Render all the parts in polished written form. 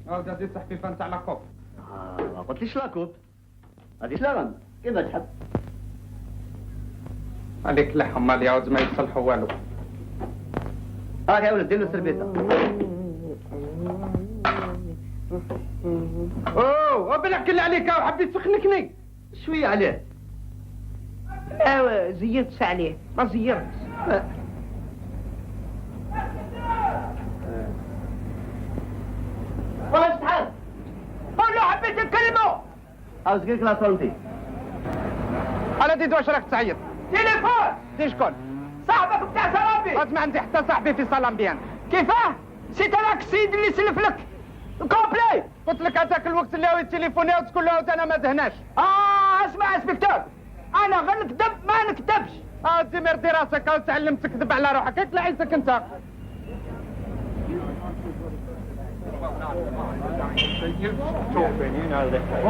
هذه التحفيفه نتاع لاكوب. ما قلتليش لاكوب، هذه شلاغن كيما تحب. عليك لحم مال يعود ما يصلحوا والو. يا ولد دير له السربيطه. اوه بالك اللي عليك وحبيت تخنقني شويه عليه. زيرتش عليه، ما زيرتش. واش تحب؟ قول له حبيت نكلمه. عاوز قلت لا صوتي. على ديد واش راك تعيط؟ تليفون. دي شكون؟ صاحبك بتاع سرابي. ما عندي حتى صاحبي في سالامبيان. كيفاه؟ سيت هذاك السيد اللي سلف لك كومبلي. قلت لك هذاك الوقت اللي هو يتليفوني وتقول له انا ما دهناش. اسمع اسبكتور، انا غير نكذب ما نكذبش. دير دي راسك وتعلم تكذب على روحك، هيك لعيسك انت.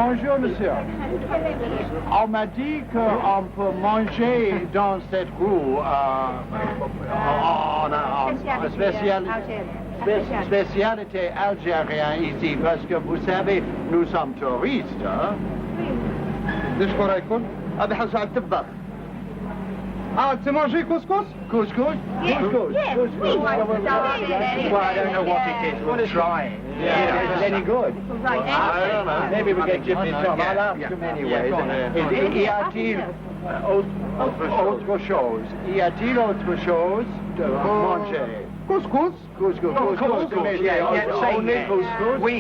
Bonjour monsieur. On m'a dit qu'on peut manger dans cette roue spécialité algérienne ici parce que vous savez nous sommes touristes. دي شكون رايكون؟ ابي حوش على التباخ. انت مانجي كوسكوس؟ Couscous? Couscous. Couscous. Well, I don't know what it is. We'll try it. Yeah. Is it any good? I don't know. Maybe we get Jimmy Tom. I'll ask him anyway. Y a-t-il autre chose? Y a-t-il autre chose de manger? كوسكوس؟ Couscous. Couscous. Only couscous? Oui.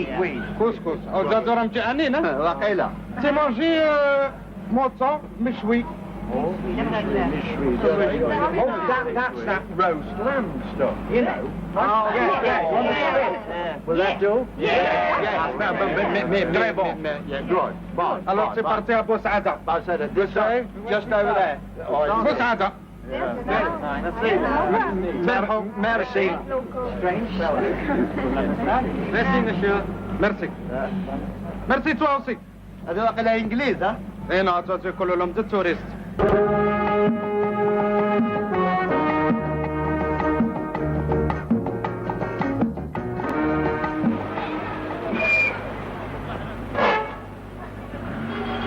كوسكوس او زادو راه مجعنين. واقيلا. تي مانجي موطون مشوي. That's that roast lamb stuff, you know. Will that do? Très bon. Yeah, good. Bon. الوغ سي بارتي ابو سعاده. Just over there. ابو سعاده. Merci. ميرسي مسيو. ميرسي. ميرسي توا اوسي. هذا واقيلا انجليز ها؟ اي نعم يقولوا لهم دي توريست.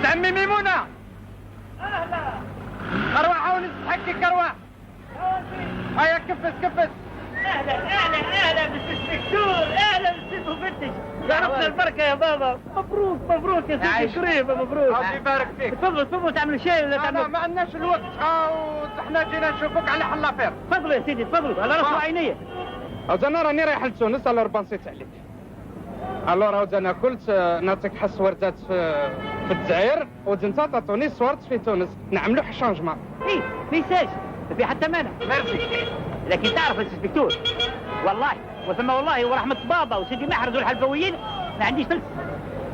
عمي ميمونة. اهلا. اروح عاوني تحكي كروح. هيا كفس. اهلا بالسبكتور، اهلا بالسيد مفتش. عرفنا البركه يا بابا. مبروك يا سيدي كريم، مبروك. الله يبارك فيك. تفضلوا تعملوا شاي ولا تعملوا؟ ما عندناش الوقت، احنا جينا نشوفوك على حل لافير. تفضلوا يا سيدي تفضلوا على راسي وعينيا. انا راني رايح لتونس، الور بنصيت عليك. الور انا قلت نعطيك حس وردات في الجزائر، وانت تعطوني صورت في تونس، نعملوا شانجمون. ايه ما يساش، ما في حتى مانع. ميرسي. لكن تعرف السبكتور، والله والله ورحمة بابا وسيدي محرز والحلفويين ما عنديش فلس.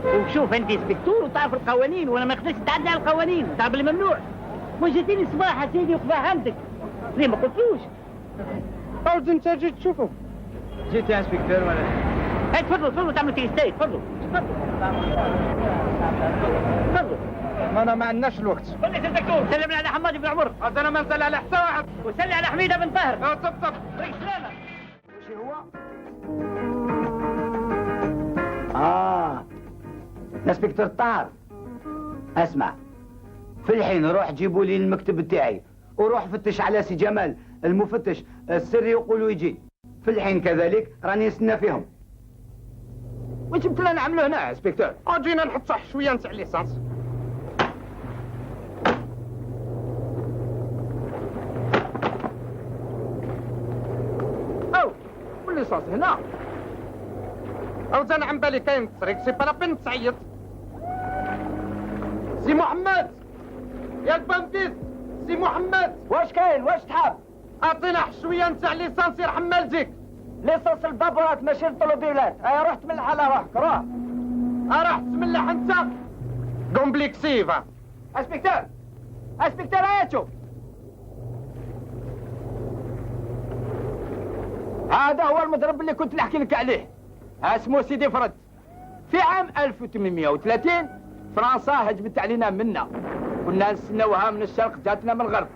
وشوف انت سبكتور وتعرف القوانين، وانا ما نقدرش نتعدى على القوانين، تعرف اللي ممنوع. وجيتيني صباح يا سيدي وفهمتك ليه ما قلتلوش. عاود انت جيت تشوفه. جيت يا انسبكتور ولا؟ هاي تفضلوا تعملوا تيستي. تفضلوا. انا ما عندناش الوقت. قل لي سيد الدكتور سلم لي على حماد بن عمر. انا ما نزل على حتى واحد. وسلي على حميده بن طاهر. طب. طريق سلامه. انسبكتور طاهر، اسمع، في الحين روح جيبوا لي المكتب تاعي، وروح فتش على سي جمال المفتش السري يقولوا يجي. في الحين كذلك راني نستنى فيهم. وش جبت لنا نعملوا هنا يا انسبكتور؟ جينا نحط صح شويه نتاع ليسانس. والليسانس هنا. انا عم بالي كاين الطريق، سي با لابين تعيط. سي محمد يا البنديس، سي محمد واش كاين؟ واش تحب؟ اعطينا شويه نتاع ليسانس يرحم والديك. ليسانس البابورات ماشي الطلوبيلات. ايا روح تملح على روحك روح. راح تملح انت كومبليكسيفا. انسبكتور هيا تشوف، هذا هو المضرب اللي كنت نحكي لك عليه، اسمه سيدي فرد. في عام 1830 فرنسا هجمت علينا منا، كنا نستناوها من الشرق جاتنا من الغرب.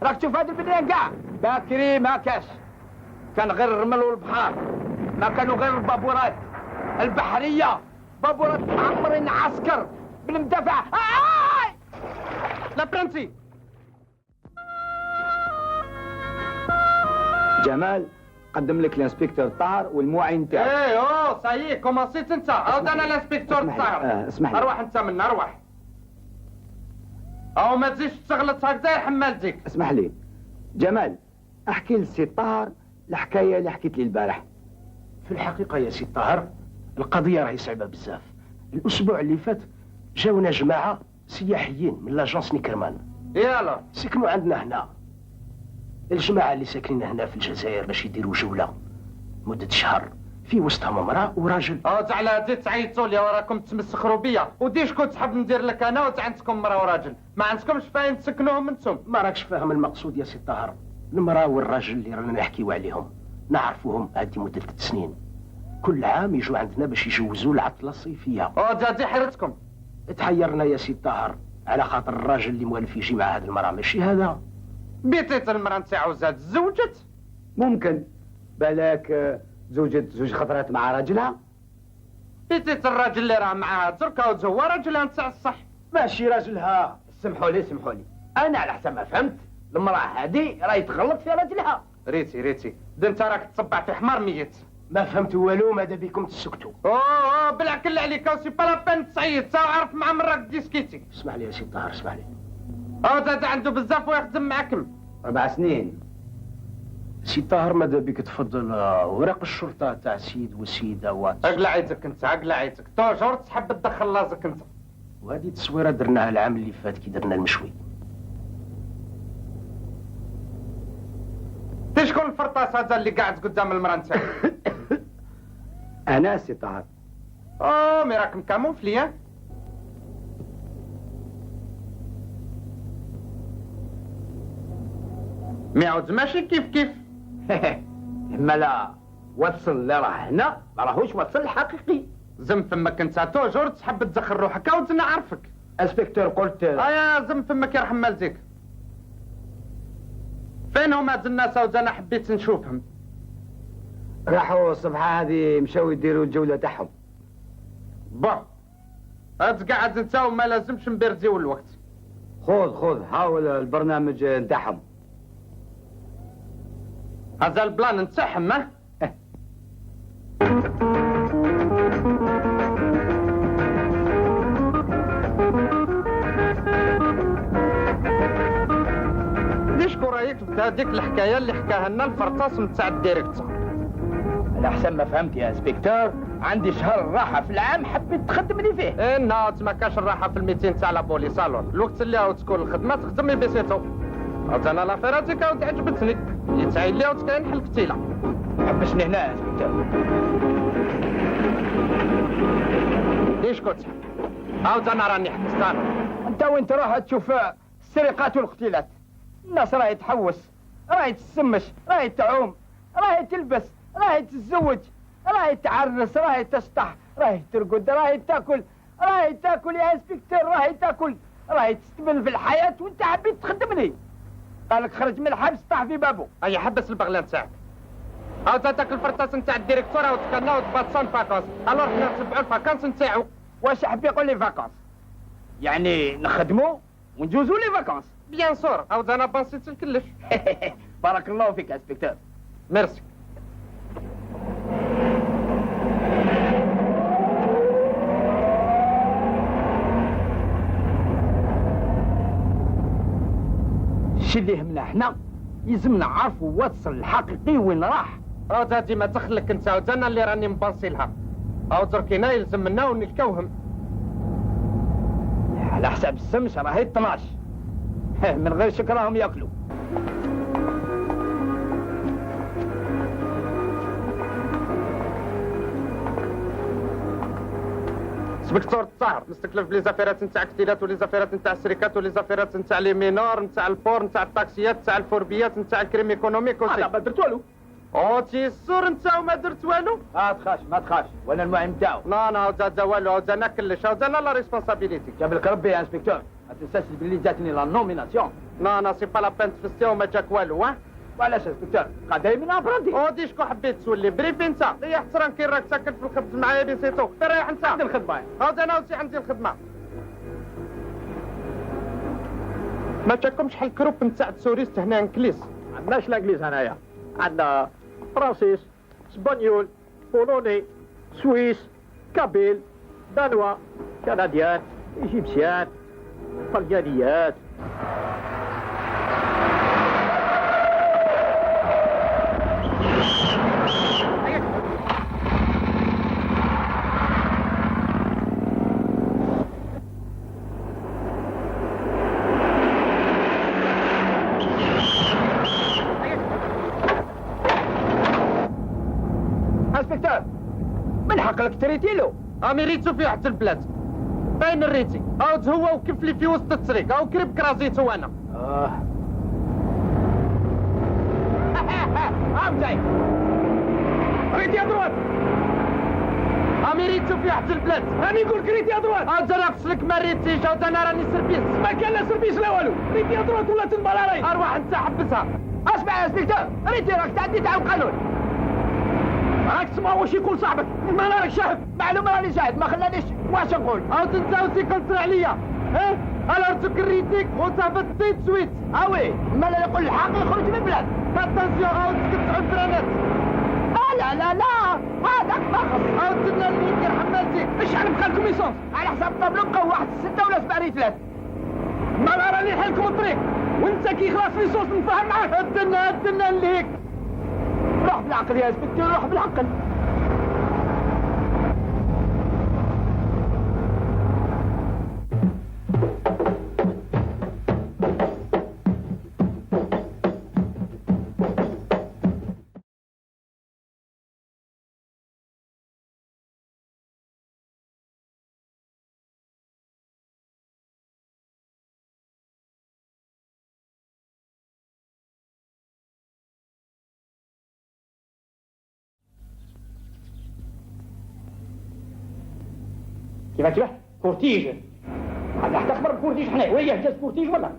راك تشوف هذه البنيان كاع باكري ما كاش، كان غير الرمل والبحار، ما كانوا غير البابورات البحرية بابورات معمرين عسكر بالمدافع. لا برنسي. جمال قدم لك الانسبكتور طاهر والمعين تاعو. ايه اوه صايي كومونسيت انت. عاود انا الانسبكتور طاهر. اسمح لي. اروح انت منا اروح. او ما تزيدش تغلط هكذا يا حمال ديك. اسمح لي جمال، احكي لسي طاهر الحكايه اللي حكيت لي البارح. في الحقيقة يا سي طاهر القضية راهي صعبة بزاف. الأسبوع اللي فات جاونا جماعة سياحيين من لاجونس نيكرمان. يلا سكنوا عندنا هنا. الجماعة اللي ساكنين هنا في الجزائر باش يديروا جولة مدة شهر، في وسطهم امرأة وراجل. على زيد تعيطوا لي وراكم تمسخروا بيا، ودي شكون تحب ندير لك انا وعندكم مرأة وراجل؟ ما عندكمش باين تسكنوهم انتم. ما راكش فاهم المقصود يا سي طاهر. المرأة والراجل اللي رانا نحكيو عليهم نعرفوهم هذه مدة 3 سنين، كل عام يجوا عندنا باش يجوزوا العطلة الصيفية. جاتي حيرتكم. تحيرنا يا سي طاهر على خاطر الراجل اللي موالف يجي مع هذه المرأة ماشي هذا. بيتيت المرأة نتاعو زاد تزوجت. ممكن بالك زوجت زوج خطرات مع راجلها. بيتيت الراجل اللي راه معاها تركا هو راجلها نتاع الصح. ماشي راجلها. سمحوا لي انا على حسب ما فهمت المراه هذه راهي تغلط في راجلها. ريتي انت راك تصبع في حمار ميت. ما فهمت والو، ماذا بكم تسكتوا؟ بالعكل عليك سي با لابان تصيد تا عرف مع مرك ديسكيتي. اسمح لي يا سي طاهر اسمح لي. زاد عنده بزاف ويخدم معاكم 4 سنين. سي طاهر ماذا بك تفضل اوراق الشرطه تاع سيد والسيده اقلع عيتك انت اقلع عيتك توجور تحب تدخل لازك انت. وهذه التصويره درناها العام اللي فات كي درنا المشوي. شكون الفرطاس هذا اللي قاعد قدام المرأة نتاعك؟ انا سي طاهر. مي راكم كاموفلي. مي عاود ماشي كيف ملا واتسون اللي راه هنا ما راهوش واتسون الحقيقي. زم فمك انت توجور تحب تدخل روحك عاود نعرفك. انسبكتور قلت يا زم فمك يرحم والديك. فين هما هاد الناس انا حبيت نشوفهم. راحوا الصبحة هذه مشاو يديروا الجولة تاعهم. هاد قاعد انت وما لازمش نبرديو الوقت. خذ حاول البرنامج نتاعهم. هذا البلان نتاعهم. شكون رايك في هذيك الحكايه اللي حكاها لنا الفرطاس نتاع الديريكتور؟ على حسب ما فهمت يا انسبكتور عندي شهر الراحة في العام حبيت تخدمني فيه. ناوت ما كاش الراحة في الميتين تاع لابوليس الور الوقت اللي عاود تكون الخدمة تخدمي بسيتو. انا لافير هذيك عاود عجبتني يتعين لي عاود كاين حل فتيلة. حبسني هنا يا انسبكتور. ليش كنت؟ عاود انا راني حبست انا. انت وين تروح تشوف السرقات والاغتيالات؟ الناس راهي تحوس، راهي تسمش، راهي تعوم، راهي تلبس، راهي تتزوج، راهي تعرس، راهي تسطح، راهي ترقد، راهي تاكل يا انسبكتور، راهي تاكل، راهي تستمل في الحياة وانت حبيت تخدمني. قالك خرج من الحبس طاح في بابه. اي حبس البغلة نتاعك. عاود هذاك الفرطاس نتاع الديريكتور عاود كنا وتباطسون فاكونس، الور حنا نتبعوا الفاكونس نتاعو. واش حب يقول لي فاكونس؟ يعني نخدموا ونجوزوا لي فاكونس. بيان سور عاود انا بنسيت الكلش. بارك الله فيك يا انسبكتور. ميرسي. الشي اللي يهمنا احنا يلزمنا نعرفوا واتسون الحقيقي وين راح. عاود هادي ما تخلك انت عاود انا اللي راني مبنصي لها. عاود دركينا يلزم منا ونلقاوهم. على حساب السمش راهي 12 من غير شك راهم ياكلوا. انسبكتور الطاهر مستكلف بلي زافيرات نتاع كتيلات ولي زافيرات نتاع الشركات ولي زافيرات نتاع لي مينور نتاع البور نتاع الطاكسيات نتاع الفوربيات نتاع الكريم ايكونوميك انا ما درت والو. تي السور نتا وما درت والو. ما تخافش وانا المعين نتاعو. لا عاود والو عاود انا كلش عاود انا لا ريسبونسابيليتي. جاب لك ربي يا انسبكتور ما تنساش بلي جاتني لا نوميناسيون. لا سي با لا بان تفستي وما جاك والو. وعلاش اسبكتور؟ قضايا من ابرانتي. ودي شكون حبيت تولي بريف انت يا احترام كي راك ساكن في الخبز معايا بي سيتو رايح انت عندي الخدمه. هذا انا وسي عندي الخدمه. ما جاكمش شحال كروب نتاع التوريست هنا انكليس؟ ما عندناش الانجليز هنايا، عندنا فرنسيس، اسبانيول، بولوني، سويس، كابيل، دانوا، كنديان، ايجيبسيان، طليانيات. انسبكتور من حق لك تريتي له. امي ريتو في واحد البلاد باين الريتي عاود هو وكيف لي في وسط الطريق او قريب كرازيتو انا. عاودي ريتي ادروات امي ريتو في واحد البلاد راني نقول ريتي ادروات عاود انا نقصلك ما ريتيش عاود انا راني سربيس ما كان لا سربيس لا والو ريتي ادروات ولا تنبال علي ارواح انت حبسها. اسمع يا انسبكتور ريتي راك تعدي تاع القانون. راك تسمع واش يقول صاحبك ما راك شاهد. معلومه راني شاهد ما خلانيش واش نقول. عاود انت وسي كنت عليا ها الور تكريتيك وصافت سويت اوي ما لا يقول الحق يخرج من البلاد. اتنسيون عاود سكت عفرانات. لا لا لا هذاك فخص. عاود لنا المدير حماتي شحال بقى لكم ليسونس على حساب الطابلو بقاو واحد 6 ولا 7 ريتلات. ما راني نحلكم الطريق وانت كي خلاص ليسونس نفهم معاك. ادنا ليك روح بالعقل يا انسبكتور روح بالعقل. كيف كورتيج هذا تخبر بكورتيج احنا وياه جاز كورتيج ولا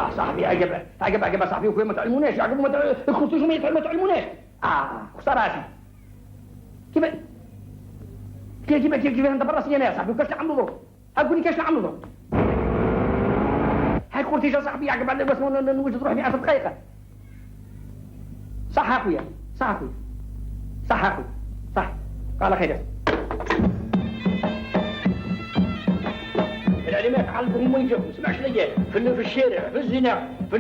صاحبي عجب صاحبي وكيف ما تعلموناش عجب الكورتيج ما تعلموناش خساراتي كيف ندبر راسي انا يا صاحبي وكاش نعملوا ضرب اقول لي كاش نعملوا ضرب هاي الكورتيج يا صاحبي عجب على بس نوجد روحي 10 دقائق صح اخويا صح قال خير العلماء علقوا وين جاكم سمعش ليا في الشارع في الزنا في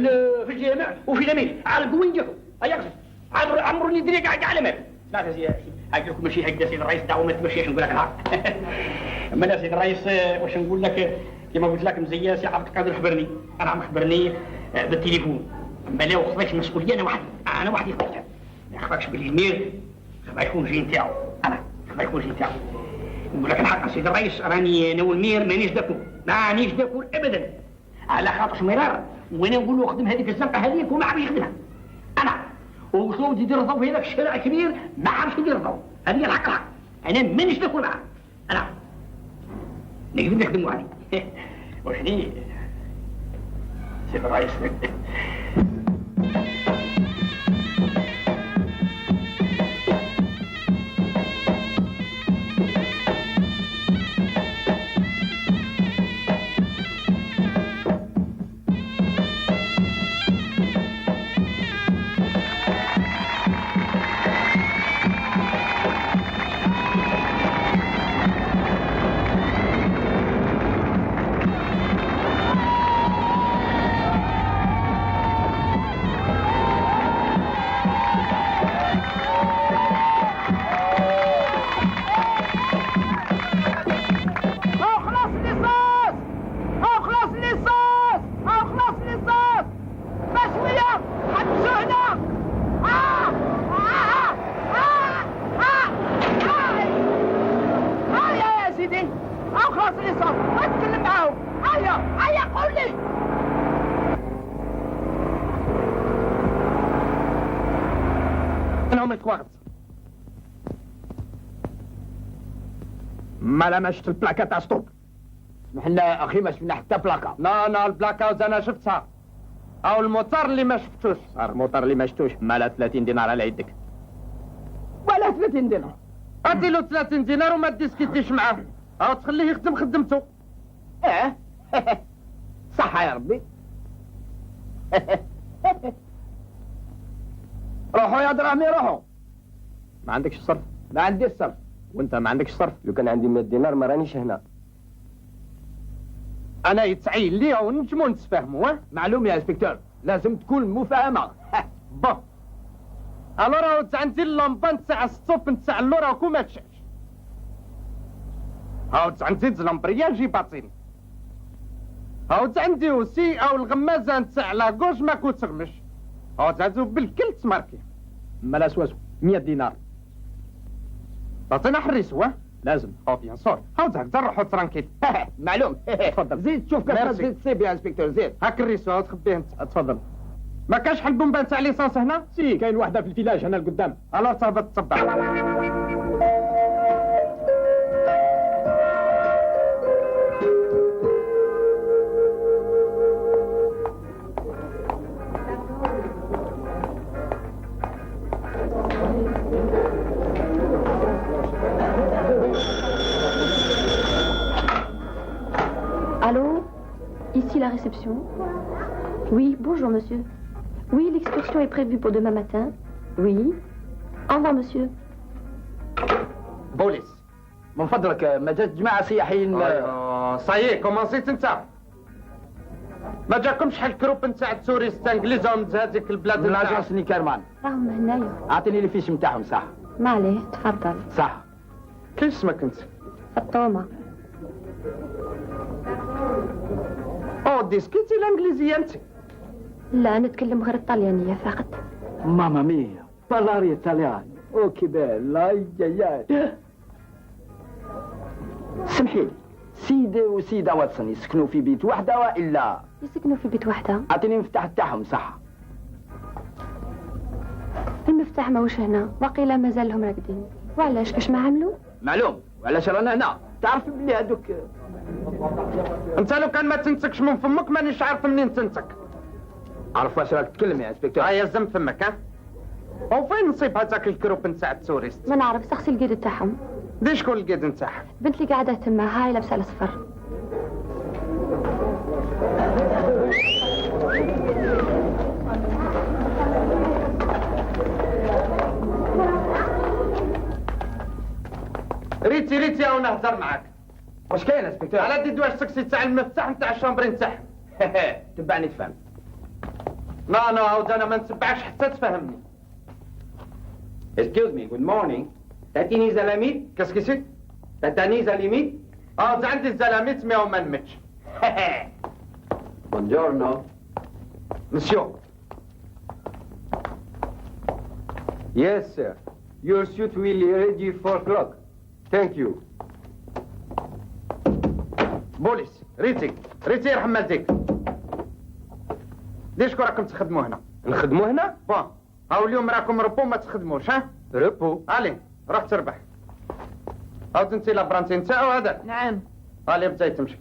الجامع وفي الامين علقوا وين جاكم ايقصد عمرو اللي دريك علماء لا يا سيدي هاك لكم ماشي هكذا سيد الرئيس دعوه ما تمشيش نقول لك الحق اما انا سيد الرئيس واش نقول لك كما قلت لك مزيان سي عبد القادر خبرني انا خبرني بالتليفون اما لا وخذاش المسؤوليه انا وحدي خذتها ما يخفاكش بلي المير ما يكون جي نتاعو انا ما يكون جي نتاعو نقول لك الحق سيد الرئيس راني انا والمير مانيش داكور ابدا على خاطر مرار وانا نقول له خدم هذيك الزنقه هذيك وما عرف يخدمها انا وشلون يدير الضوء في هذاك الشارع الكبير ما عرفش يدير الضوء هذه الحق انا مانيش داكور معاه انا نقدر نخدموا عليه وحدي سيد الرئيس ما لمشت البلاكة تاع ستوب. اسمح لنا اخي ما شفنا حتى بلاكة. لا البلاكة انا شفتها او الموتور اللي ما شفتوش. الموتور اللي ما شفتوش مالا 30 دينار على يدك. ولا 30 دينار. اعطي له 30 دينار وما تديسكيتيش معاه، او تخليه يخدم خدمته. صحة يا ربي. روحوا يا دراهمي روحوا. ما عندكش صرف؟ ما عنديش صرف. وانت ما عندكش صرف؟ لو كان عندي 100 دينار ما رانيش هنا. انا يتعين لي ونجمو نتفاهموا. معلوم يا انسبكتور، لازم تكون مفاهمة. بون الو راهو عندي اللمبه نتاع الصوف نتاع اللورا وكو ما تشعش. هاو عندي الامبرياج باطين. هاو عندي وسي او الغمازه نتاع لاكوش ما كو تغمش. هاو عندي بالكل تماركي. مالا سواسو 100 دينار. تعطينا حريسو. لازم. او بيان سور. هاو نروحو ترانكيل. معلوم. تفضل. زيد شوف كيف زيد سيب يا انسبكتور زيد. هاك الريسو هاو تخبيه انت. تفضل. ما كاش حل بومبا نتاع ليسانس هنا؟ سي كاين واحدة في الفيلاج هنا لقدام. الو تهبط تصبع. Allô? Ici la réception. Oui, bonjour monsieur. Oui, l'excursion est prévue pour demain matin. Oui. Au revoir monsieur. بوليس من فضلك ما جات جماعة سياحيين. صايي كومونسيت انت. ما جاكمش شحال كروب نتاع التوريست انجليز من هذيك البلاد. من لاجونس نيكرمان. راهم هنايا. اعطيني الفيش نتاعهم. صح ما عليه، تفضل. صح. كيف اسمك انت؟ فطومة. او ديسكيتي الانجليزيه انت؟ لا، نتكلم غير الطليانية فقط. ماما ميا بارلاري ايطاليان. اوكي بيلا يا سمحي لي، سيد وسيدة واتسون يسكنوا في بيت واحدة والا؟ يسكنوا في بيت واحدة. اعطيني المفتاح تاعهم. صح. المفتاح ماهوش هنا، وقيلا مازالهم راقدين. وعلاش كاش ما عملوا؟ معلوم. وعلاش رانا هنا؟ تعرف بلي هذوك. انت لو كان ما تنتكش من فمك مانيش عارف منين تنتك. عرف واش راك تتكلم يا انسبكتور. هيا زم فمك. ها وفين نصيب هذاك الكروب نتاع التوريست؟ ما نعرف، سقسي القيد تاعهم. دي شكون القيد نتاعها؟ بنت اللي قاعدة تما، هاي لابسة الأصفر. ريتي او نهضر معاك. واش كاين انسبكتور؟ على دي واش سكسي تاع المفتاح نتاع الشامبري نتاعها. تبعني تفهم. لا عاود انا ما نتبعكش حتى تفهمني. Excuse me, good morning. تعطيني زلاميت؟ كاسكيسي؟ تعطيني زلاميت؟ عندي الزلاميت مي وما نمتش. Buongiorno. مسيو. Yes, sir. Your suit will be ready for o'clock. Thank you. بوليس ريتي يرحم والديك. ليش راكم تخدموا هنا؟ نخدموا هنا؟ بون هاو اليوم راكم ربو ما تخدموش. ها ربو. علي راح تربح. عاود انت لابرانتي نتاعو هذاك. نعم. علي بدا تمشي.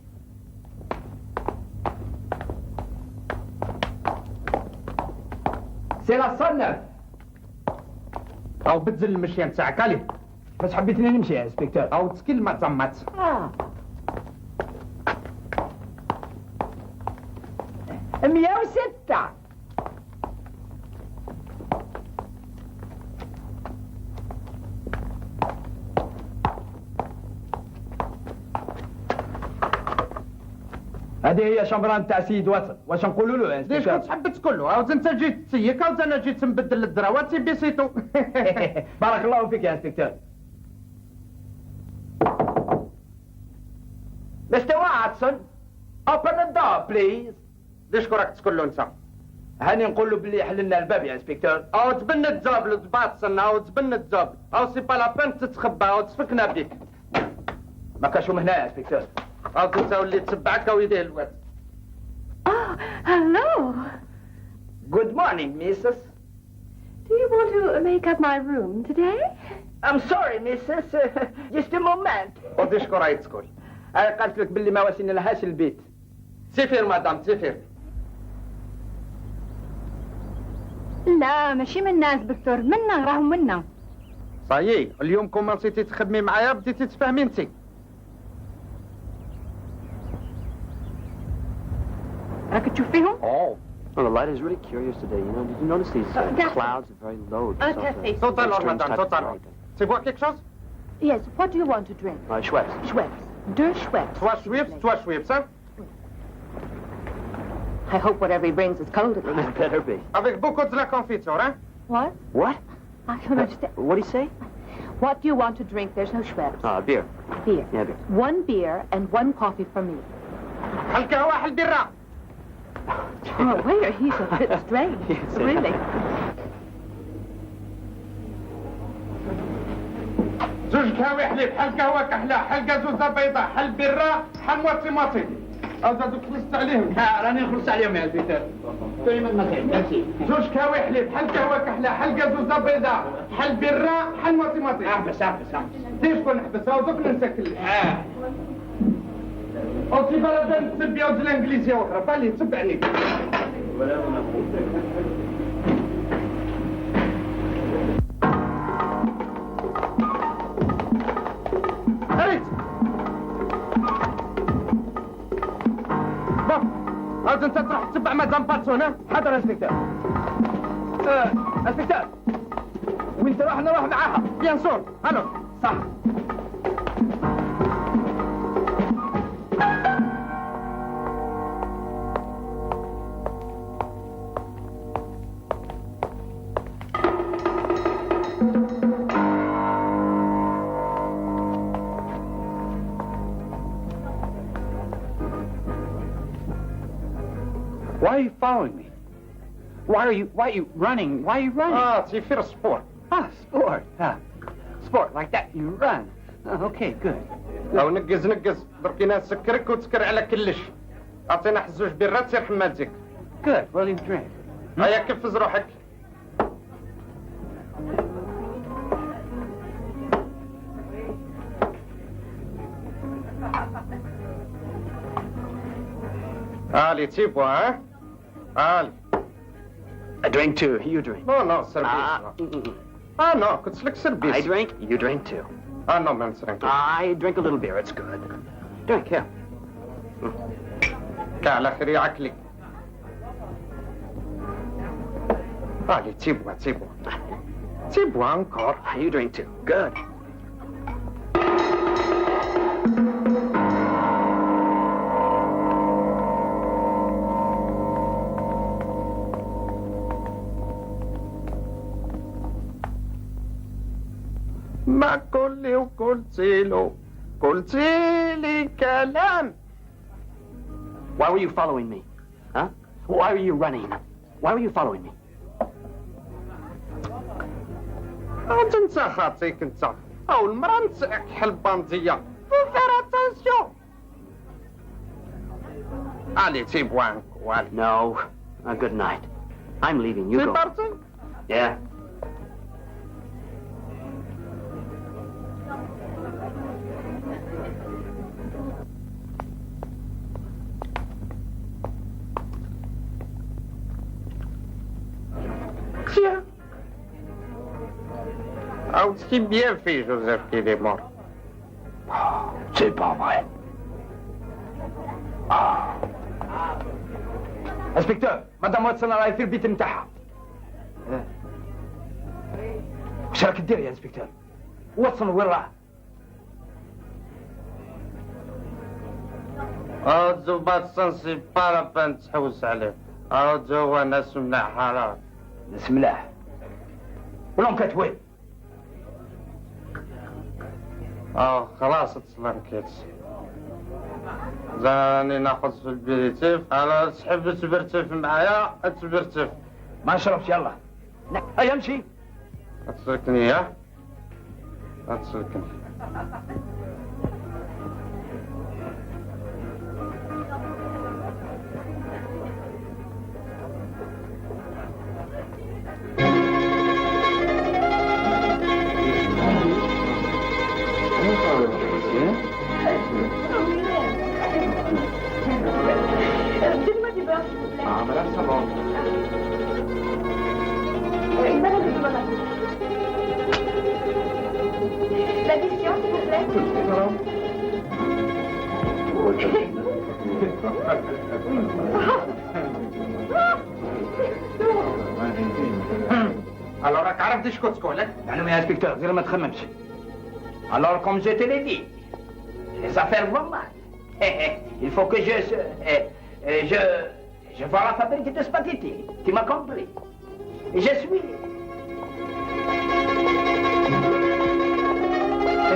سي لا صنف. او بدل المشيه نتاعك. علي بس حبيتني نمشي يا انسبكتور. او تسكيل ما تزمت. 106. هذه هي شمبران تاع سيد واتسون. واش نقولوا له يا ليش كنت تحب تقول له؟ عاود انت جيت تسيك، عاود انا جيت نبدل الدراوات بيسيتو. بارك الله فيك يا انسبكتور. Mr. Watson, open the door, please. ليش راك تقول له انت؟ هاني نقول له بلي حللنا الباب يا انسبكتور. او تبنى الزوب للباطسن، او تبنى الزوب، او سي با لا بين تتخبى، او تفكنا بيك. ما كاشهم هنا يا انسبكتور. او انت ولي تتبعك او يديه الواد. Oh, hello. Good morning, Mrs. Do you want to make up my room today? I'm sorry, Mrs. Just a moment. ودي شكون راهي تقول؟ أنا قلت لك باللي ما وصلنا لهاش البيت. سيفير مدام سيفير. لا ماشي منا انسبكتور، منا راهم منا. صايي اليوم كومنسيتي تخدمي معايا بديتي تفهمي انت. راك تشوف فيهم؟ Well, the light is really curious today. You know, did you notice these That's- clouds are very low? Okay. توتالور مدام توتالور. سي بوا كيك شوز؟ Yes, what do you want to drink? Schweppes. Schweppes. Deux Schweppes. توا شويبس ها؟ I hope whatever he brings is cold at least. It better be. افيك بوكو دو لا كونفيتور ها؟ What? What? I don't understand. What do you say? What do you want to drink? There's no Schweppes. Beer. Beer. Yeah, beer. One beer and one coffee for me. القهوة حل البرة. Oh, wait, he's a bit strange. Yes, Really. زوج قهوة حليب، حل قهوة كحلة، حل جازوزة بيضاء، حل برة، حموة طماطم. هذا دوك خلصت عليهم. راني خلصت عليهم يا البيتر. زوج قهوة حليب، حل قهوة كحلة، حل جازوزة بيضاء، حل برة، حموة طماطم. احبس. ليش كون نحبسها ودوك نسكل. أوتي بلدان تسبيا ودي الإنجليزية وأخرى، بالي تبعني. أريد. عاود انت تروح تتبع مدام باتسون ها؟ حاضر انسبكتور. انسبكتور، وين تروح نروح معاها. بيان سور، الو صح. Why are you following me? Why are you running? Why are you running? تيفير سبور. Sport. Sport, like that, you run. Okay, good. أو نقز بركينا نسكرك وتسكر على كلش. أعطينا حزوج بيرات سير حماد زيك. Good, what do you drink? هيا كفز روحك. علي تيبوا ها؟ علي. I drink too. You drink. نو سيرفيس. نو كنت لك سيرفيس. I drink. You drink too. نو ما نسرنك. I drink a little beer. It's good. Drink, yeah. كاع على خير يعكلي. علي تيبوا. تيبوا انكور. You drink too. Good. ما كلي قلتيلي كلام. Why were you following me? Huh? Why were you running? Why were you following me? انت خاطيك انت او المرأة نتاعك حلبانزية فير اتنسيون. علي تيبوانك والي. No. Good night. I'm leaving. You go. سيبارتي. Yeah. Tiens. او تكي بيان في جوزيف كي دي مور. C'est pas vrai. انسبكتور، مدام واتسون راهي في البيت نتاعها. واش راك دير يا انسبكتور؟ واتسون وين راه؟ زباط سنسي بارابان تحوس عليه. جوا ناس ملاح حرام. ناس ملاح. ولونكات وين؟ خلاص تسلمكيت. زاني ناخذ في البريتيف. على تحب تبرتف معايا تبرتف. ما نشربش يلا. هيا امشي. تسلكني يا؟ تسلكني. Donnez-moi du beurre, s'il vous plaît. Madame Savon. الو راك عرفت شكون تقول لك؟ معلوم يا انسبكتور غير ما تخممش. Alors, comme je te l'ai dit, les affaires vont mal. Il faut que je vois la fabrique de spaghetti. Tu m'as compris? Et je suis...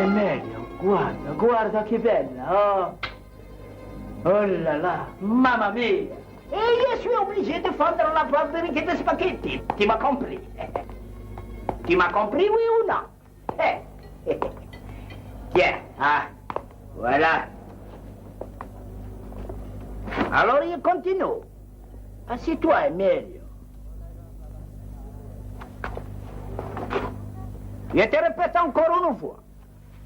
Emilio, guarda che bella, oh! Oh là là, mamma mia! Et je suis obligé de fondre la fabrique de spaghetti. Tu m'as compris? Tu m'as compris, oui ou non? Tiens, voilà. Alors il continue. Assieds-toi, Emilio. Je te répète encore une fois.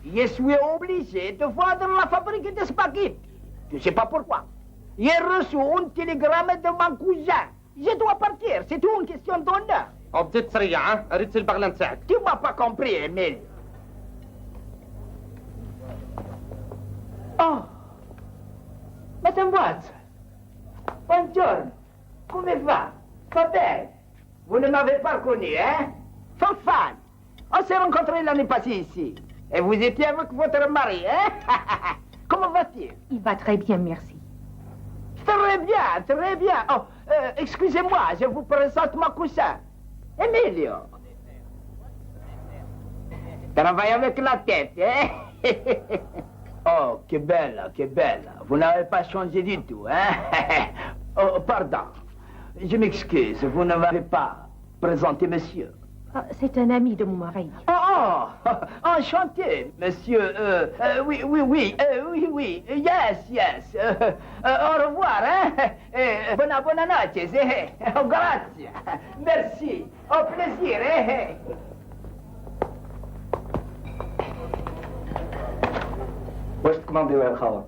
Je suis obligé de vendre la fabrique de spaghetti. Je ne sais pas pourquoi. J'ai reçu un télégramme de mon cousin. Je dois partir. C'est tout une question d'honneur. بديت تسريع ها؟ ريت البغله نتاعك. Tu m'as pas compris, Emilio. Oh, Madame Watson. Buongiorno. Come va? Va bene. Vous ne m'avez pas reconnu, hein? Fanfan. On s'est rencontrés l'année passée ici. Et vous étiez avec votre mari, hein? Comment va-t-il? Il va très bien, merci. Très bien, très bien. Oh, excusez-moi, je vous présente mon cousin. Emilio. Travaille avec la tête, hein? Oh, que belle, que belle. Vous n'avez pas changé du tout, hein? Oh, pardon. Je m'excuse, vous ne m'avez pas présenté, monsieur. Ah, c'est un ami de mon mari. Oh, enchanté, monsieur. Oui, yes. Au revoir, hein? Buona noche, oh, grazie. Merci. Au plaisir, hein? واش تكمانديو يا الخاوة؟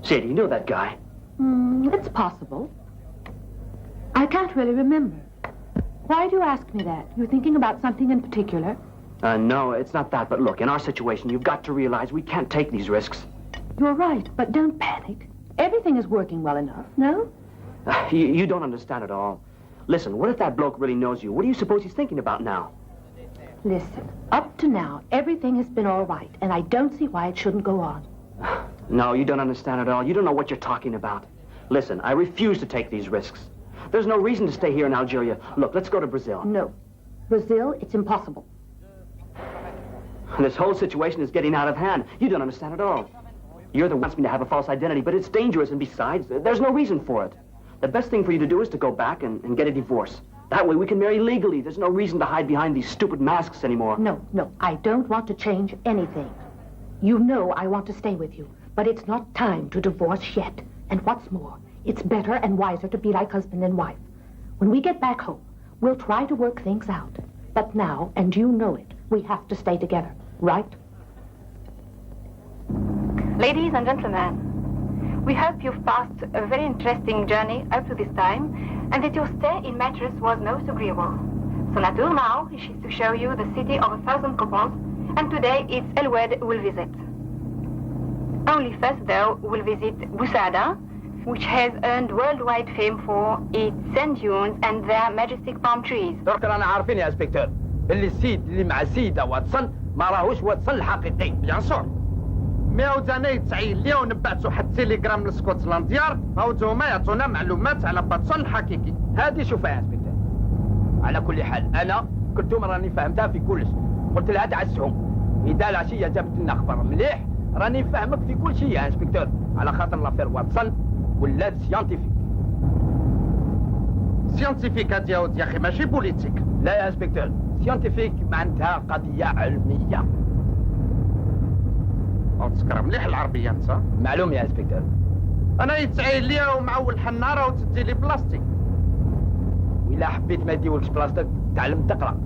Sadie, you know that guy? It's possible. I can't really remember. Why do you ask me that? You're thinking about something in particular? No, it's not that. But look, in our situation, you've got to realize we can't take these risks. You're right, but don't panic. Everything is working well enough, no? You don't understand at all. Listen, what if that bloke really knows you? What do you suppose he's thinking about now? Listen, up to now, everything has been all right, and I don't see why it shouldn't go on. No, you don't understand at all. You don't know what you're talking about. Listen, I refuse to take these risks. There's no reason to stay here in Algeria. Look, let's go to Brazil. No. Brazil, it's impossible. This whole situation is getting out of hand. You don't understand at all. You're the one who wants me to have a false identity, but it's dangerous, and besides, there's no reason for it. The best thing for you to do is to go back and get a divorce. That way we can marry legally. There's no reason to hide behind these stupid masks anymore. No, I don't want to change anything. You know I want to stay with you, but it's not time to divorce yet. And what's more, it's better and wiser to be like husband and wife. When we get back home, we'll try to work things out. But now, and you know it, we have to stay together, right? Ladies and gentlemen, we hope you've passed a very interesting journey up to this time and that your stay in Matras was most agreeable. So Natur now is to show you the city of 1,000 couples, and today it's Elwed we'll visit. Only first though we'll visit Busada, which has earned worldwide fame for its sand dunes and their majestic palm trees. درك رانا عارفين يا انسبكتور اللي السيد اللي مع السيدة واتسون ما راهوش واتسون الحقيقي. بيان سور. 190 ليون نبعثوا حد تيليغرام لسكوتلانديار هاو نتوما يعطونا معلومات على باتسون الحقيقي. هذه شوفها يا انسبكتور. على كل حال انا كلثوم راني فهمتها في كلش. قلت لها تعسهم اذا العشيه جابت لنا خبر مليح راني فاهمك في كل شيء يا انسبكتور، على خاطر لافير واتسون ولات سيانتيفيك. سيانتيفيك هادي يا اخي ماشي بوليتيك. لا يا انسبكتور، سيانتيفيك معناتها قضيه علميه. او تسكر مليح العربيه انت. معلوم يا انسبكتور. انا يتعين ليا ومعول حناره وتدي لي بلاستيك. وإلا حبيت ما يديولكش بلاصتك تعلم تقرا.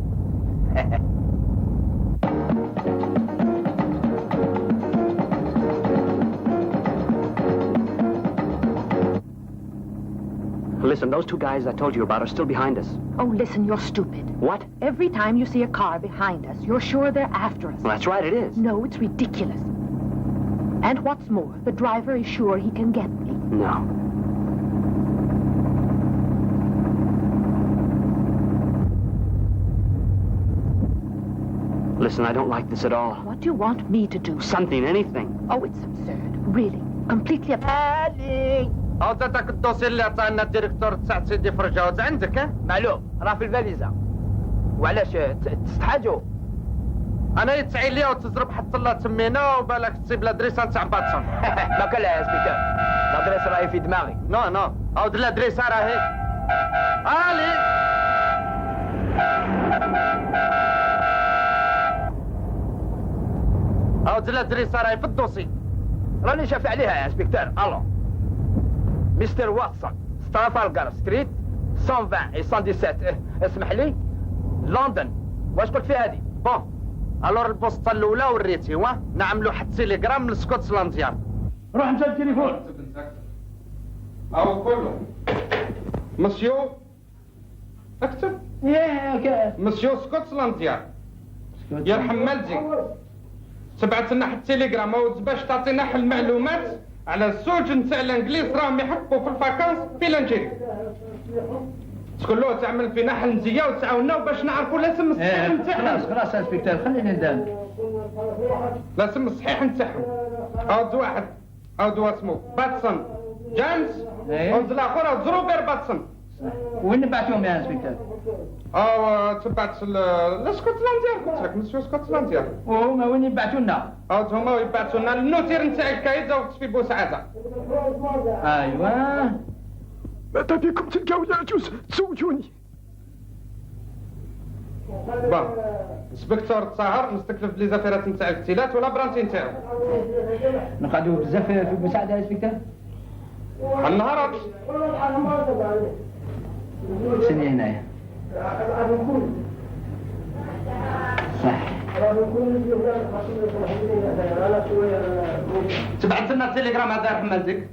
Listen, those two guys I told you about are still behind us. Oh, listen, you're stupid. What? Every time you see a car behind us, you're sure they're after us. Well, that's right, it is. No, it's ridiculous. And what's more, the driver is sure he can get me. No. Listen, I don't like this at all. What do you want me to do? Something, anything. Oh, it's absurd. Really. Completely absurd. عودتك الدوسي اللي عطانا الديريكتور تاع سيدي فرجاوز عندك؟ معلوم راه في الفاليزة. وعلاش تستحاجوا؟ انا يتسعي ليا وتزرب حتى الله تمينا وبالك تصيب لادريسه تاع باتسون. ما كان لها سبيكار. لادريس راهي في دماغي. نو عاود لادريسه راهي. الي عاود لادريسه راهي في الدوسي. راني شاف عليها يا سبيكتور. الو مستر واتسون سترافالغار ستريت 120 و 117 اسمح لي لندن. واش قلت في هذه؟ بون الور البوسطه الاولى وريتي نعملوا حتى تيليغرام لسكوتسلاند يارد. روح انت التليفون. او كله مسيو اكتب مسيو سكوتسلاند يارد يرحم والديك. تبعت لنا حتى تيليغرام باش تعطينا حل المعلومات على الزوج نتاع الانجليز راهم يحققوا في الفاكانس في لانجيري. تقول له تعمل فينا حل مزيه وتعاوننا باش نعرفوا الاسم الصحيح نتاعهم. خلاص يا سبيكتور خليني ندام. الاسم الصحيح نتاعهم. عاود واحد عاود اسمه باتسون جيمس عاود الاخر عاود روبر باتسون. وين نبعثوهم يا سبيكتور؟ تبعت لسكوتلانديا قلت لك مسيو سكوتلانديا. وهما وين يبعثوا لنا؟ عاود هما يبعثوا لنا النوتير نتاع الكايزه في بوسعاده. ايوا ماذا بكم تلقاو العجوز تزوجوني. بون انسبكتور الطاهر مستكلف بلي زافيرات نتاع الاقتلات ولا برانتي نتاعو. نقعدوا بزاف في المساعده يا سبيكتور. النهار سني هنايا صح. تبعت لنا التليجرام هذا يرحم والديك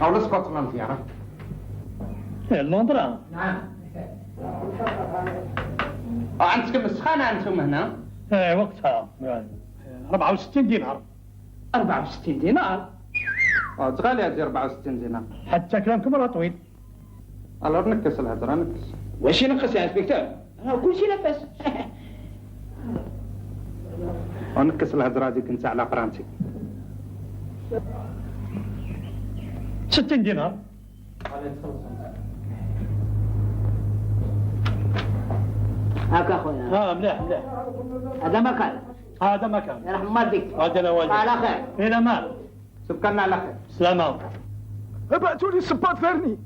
او لسكوتلاند يا لندن. نعم. عندكم السخانه انتم هنا؟ وقتها 64 دينار. 64 دينار؟ غالي هذه 64 دينار. حتى كلامكم راه طويل. الور نكس الهضره نكس. واش ينقص يا سبيكتور؟ كل شيء نفس. ونكس الهضره هذيك نتاع على فرانتي. 60 دينار. هاك اخويا. مليح. هذا مكان. هذا مكان. يرحم والديك. هذا انا والديك. على خير. الى مال. سبقنا على خير. سلامة. ابعتوا لي الصباط فارني.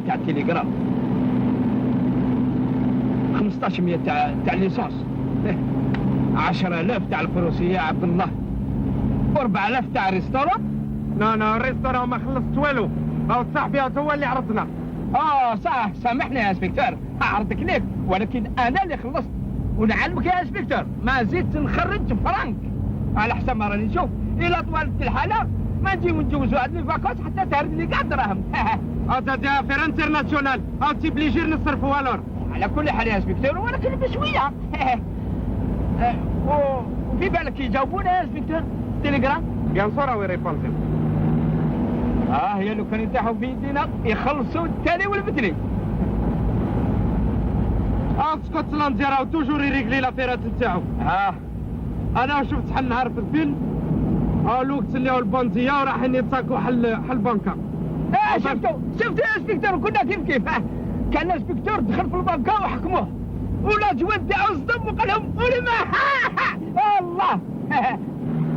تاع التليجرام 1500 تاع الليسونس 10000 تاع الفروسيه يا عبد الله 4000 تاع الريستوران. لا الريستوران ما خلصت والو. هاو صاحبي هو اللي عرضنا. صح سامحني يا سبيكتور اعرضك ليك ولكن انا اللي خلصت. ونعلمك يا سبيكتور ما زدت نخرج فرانك على حسب ما راني نشوف. الى طوالت الحاله ما نجيو نجوزوا هاد الفاكونس حتى تهرب لي كاع دراهم. هذا دافير انترناسيونال او تيبليجير نصرفوا الور. على كل حال يا سبيكتور ولكن بشويه. وفي بالك يجاوبونا يا سبيكتور تليجرام؟ بيان سور وي ريبونتي. هي لو كان يتاحوا في يدينا يخلصوا التالي والبدري. سكوتلاند راهو توجور يريغلي لافيرات نتاعو. انا شفت حل نهار في الفيلم الوقت اللي هو البنزيه وراحين يتساكوا حل بنكه. شفتوا يا سبيكتور كنا كيف كان السبيكتور دخل في البنكه وحكموه ولا جواد تاعو صدم وقال لهم قولي ما الله.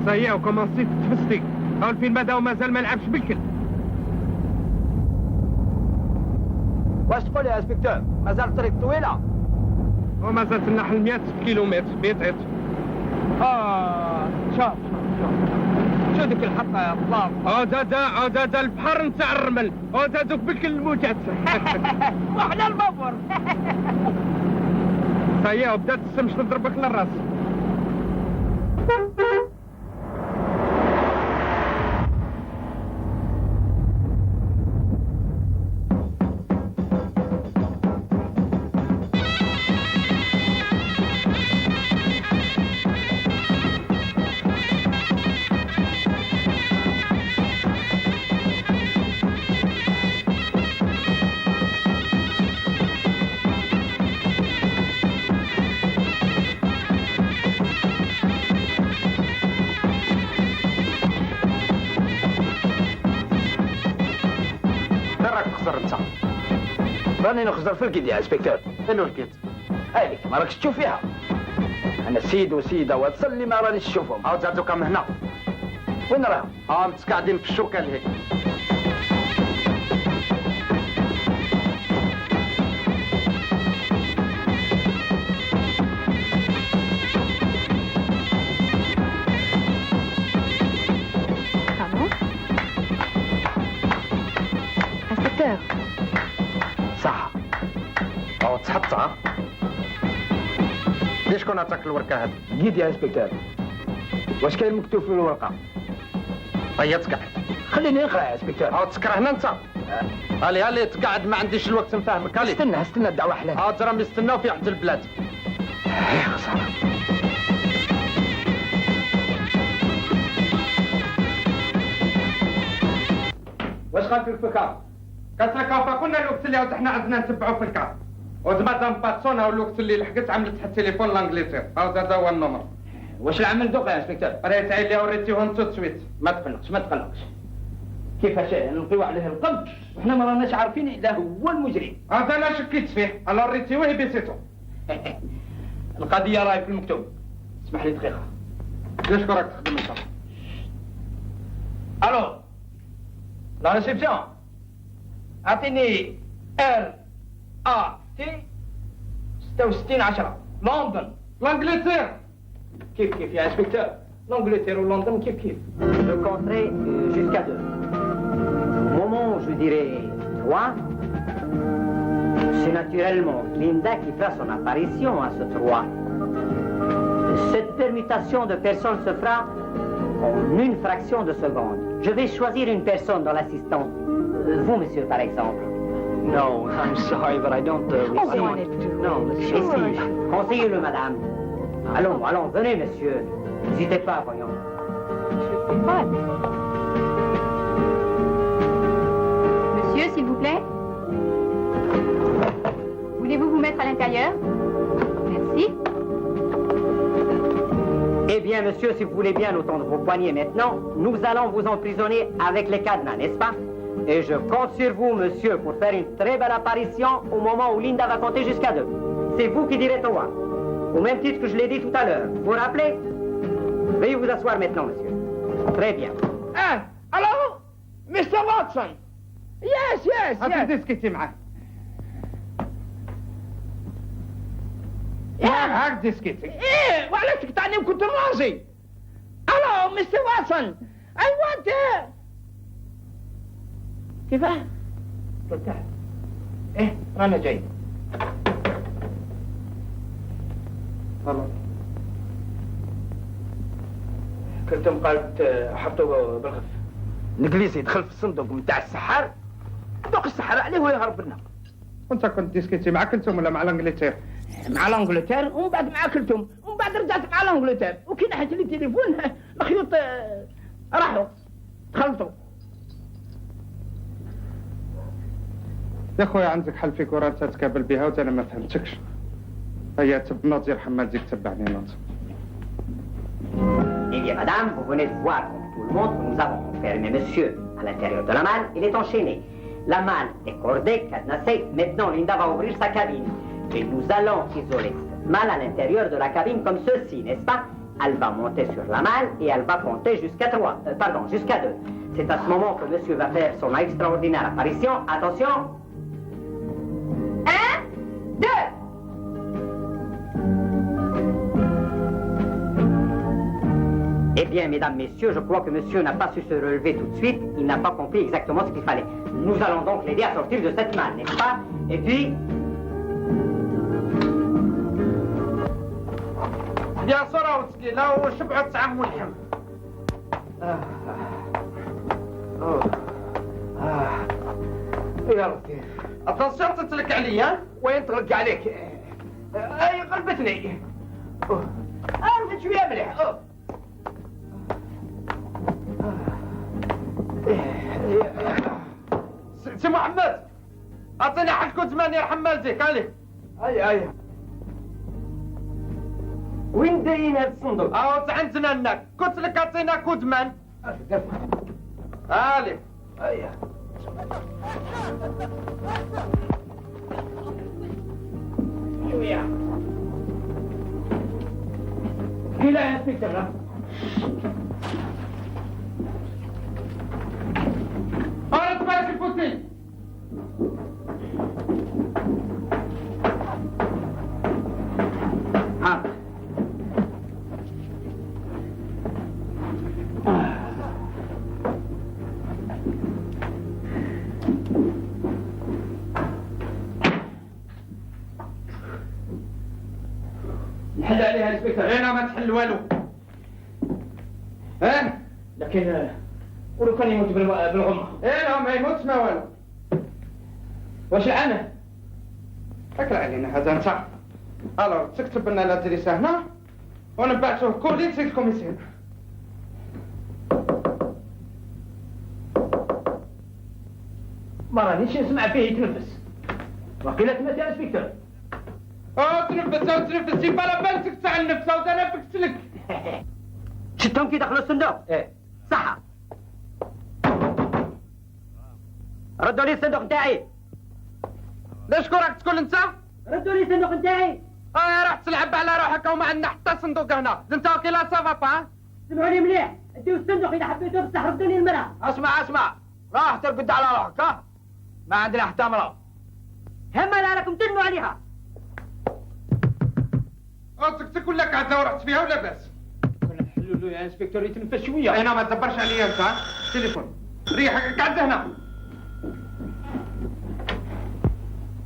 سيئة وكومونسيت تفستي. هاو الفيلم هذا ومازال ما لعبش بالكل. واش تقول يا انسبكتور؟ مازال الطريق طويله؟ وما زالت لنا حل 100 كيلومتر 100 متر. شوف شو ديك الحطه يا طلاب. هذا البحر نتاع الرمل، هذا دوك بكل الموجات. وحنا المبر. هيا بدات الشمس تضربك للراس. راني نخزر في الكيد يا انسبكتور. شنو الكيد؟ هايليك ما راكش تشوف فيها. انا سيد وسيده وتصلي ما رانيش نشوفهم. عاود زادوك من هنا. وين راهم؟ متقاعدين في الشوكه لهيك. صح. تحطها. ليش كون عطاك الورقه هذه؟ جيد يا انسبكتور. واش كاين مكتوب في الورقه؟ هيا تقعد. خليني نقرا يا انسبكتور. عاود تسكر هنا انت. هالي تقعد ما عنديش الوقت نفهمك. هالي استنى الدعوه حلال. عاود راهم يستناو في عند البلاد. يا خساره. واش قال في الفكار؟ كتركاو قلنا الوقت اللي عاود احنا عندنا نتبعوا في الكار. ودابا باتسونا والوقت اللي لحقت عملت حتى تليفون لانجليتير. هذا هو النمر. واش العمل دوكا يا انسبكتور؟ ريت اللي وريتيهم تو سويت. ما تقلقش. كيفاش نلقيو عليه القبض وحنا ما راناش عارفين الا هو المجرم. هذا انا شكيت فيه، الا ريتيوه بيسيتو. القضيه راهي في المكتوب. اسمح لي دقيقه. ليش راك تخدم انت؟ الو لا ريسبسيون. اعطيني RAT 66 10 لندن. لانجلتير. كيف يا انسبكتور؟ l'Angleterre ou Londres, kiff. Je compterai jusqu'à 2. Au moment où je dirai 3, c'est naturellement Linda qui fera son apparition à ce 3. Cette permutation de personnes se fera en une fraction de seconde. Je vais choisir une personne dans l'assistance. Vous, monsieur, par exemple. No, I'm sorry, but I don't... Non, monsieur. Conseillez-le, madame. Allons, venez, monsieur. N'hésitez pas, voyons. Monsieur, s'il vous plaît. Voulez-vous vous mettre à l'intérieur? Merci. Eh bien, monsieur, si vous voulez bien nous tendre vos poignets maintenant, nous allons vous emprisonner avec les cadenas, n'est-ce pas? Et je compte sur vous, monsieur, pour faire une très belle apparition au moment où Linda va compter jusqu'à 2. C'est vous qui direz 3. Au même titre que je l'ai dit tout à l'heure. Vous vous rappelez? Veuillez vous asseoir maintenant, monsieur. Très bien. Hello, Mr. Watson. Yes. هذا ديسكتي معاه. هاك ديسكتي. وعلاش تقطعني وكنت راسي؟ Hello, Mr. Watson. I want كيفاه؟ قلت رانا جاي. خلاص. كلتم قالت حطوه بالخف. نجليسي يدخل في الصندوق نتاع السحار. دوق السحار عليه ويهرب لنا. وانت كنت ديسكتي معك انتم ولا مع الانجلتير؟ مع الانجلتير ومن بعد مع كلتم ومن بعد رجعت مع الانجلتير وكي نحيت لي التليفون الخيوط راحوا دخلتوا. يا خويا عندك حل في كره تتقابل بها وانا ما فهمتكش. هيا تبنا دير حماد زيك تبعني انت. Eh bien, madame, vous venez de voir, comme tout le monde, que nous avons enfermé monsieur à l'intérieur de la malle. Il est enchaîné. La malle est cordée, cadenassée. Maintenant, Linda va ouvrir sa cabine. Et nous allons isoler cette malle à l'intérieur de la cabine comme ceci, n'est-ce pas? Elle va monter sur la malle et elle va compter jusqu'à 3. Jusqu'à 2. C'est à ce moment que monsieur va faire son extraordinaire apparition. Attention. Eh bien, mesdames, messieurs, je crois que monsieur n'a pas su se relever tout de suite. Il n'a pas compris exactement ce qu'il fallait. Nous allons donc l'aider à sortir de cette manne, n'est-ce pas? Et puis... يا صراوتكي لا شبعوا طعام واللحم. يا لطيف اتنسيون تتلك عليا. وين ترق عليك؟ اي قلبتني. عرفت شويه مليح. سي محمد اعطيني حلكو زمان يرحم والديك. علي اي وين دايرين هاد الصندوق؟ عندنا هناك. قلت لك اعطينا كودمان. علي شويه كلا يا سبيكتر. انا تبارك الفوتي. نحل عليها السبيكتر. انا ما تحل والو. لكن ولو كان يموت بالغمة. لا ما يموتش ما والو. واش العمل؟ اكل علينا هذا انت. الو تكتب لنا الادريس هنا ونبعثوه كولي لسيد الكوميسيون. ما رانيش نسمع فيه يتنفس. وقيلة تمت يا انسبكتور. تنفس جيب على بالك تاع النفس وانا فكت لك. شفتهم كي دخلوا الصندوق؟ ايه صح. ردوا لي الصندوق نتاعي. ليش راك تقول انت؟ ردوا لي الصندوق نتاعي. راح تلعب على روحك وما عندنا حتى صندوق هنا. انت وكيلا سافا با. سمعوني مليح، اديو الصندوق اذا حبيتوا بصح ردوا لي المرأة. اسمع راح ترقد على روحك. ما عندنا حتى امرأة. هما لا لكم تنوا عليها. تكتك ولا قاعده ورحت فيها ولا باس؟ كنا نحلوا له يا انسبكتور يتنفس شويه. انا ما تدبرش عليا انت. تليفون ريحك قاعد هنا.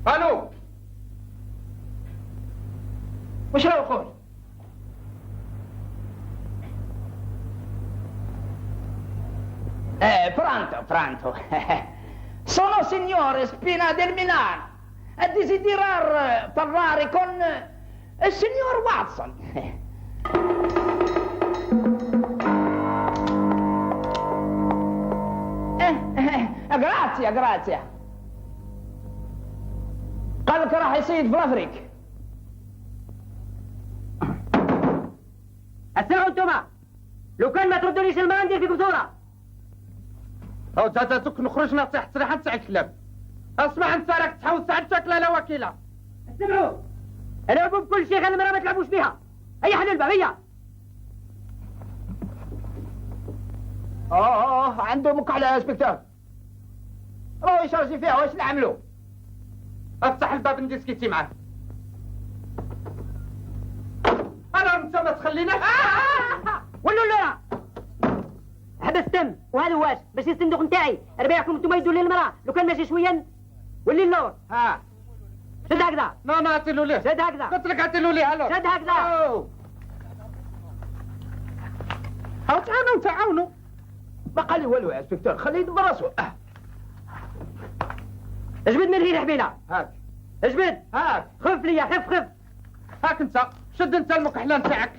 الو واش راه يقول؟ Pronto. Sono signore Spina del Milano. A desiderar parlare con il signor Watson. Grazie. قال لك راح يصيد في الافريق. اسمعوا انتما، لو كان ما تردونيش المرأة ندير فيكم صورة. تاتوك نخرج نصيح تصريحات تاع الكلاب. اسمع انت راك تحاول ساعدتك لا وكيله. اسمعوا، العبوا بكل شيء، خلي المرأة ما تلعبوش بها. هيا حل الباب هيا. عنده مقعلة يا انسبكتور. راهو يشرجي فيها. واش نعملوا؟ افتح الباب نديسكيتي معاه. انا انت ما تخليناش. ولا حبس تم. وهذا واش باش الصندوق نتاعي ربيعكم انتم يدوا لي المرأة. لو كان ماشي شويه ولي اللور. شد هكذا. لا اعطيلو ليه. شد هكذا. قلت لك اعطيلو ليه. هلو شد هكذا. تعاونوا. ما قال لي والو يا انسبكتور. خليه يدبر راسه. اجبد من هنا حبيله. هاك اجبد. هاك خف ليا. خف. هاك انت شد انت المكحله نتاعك.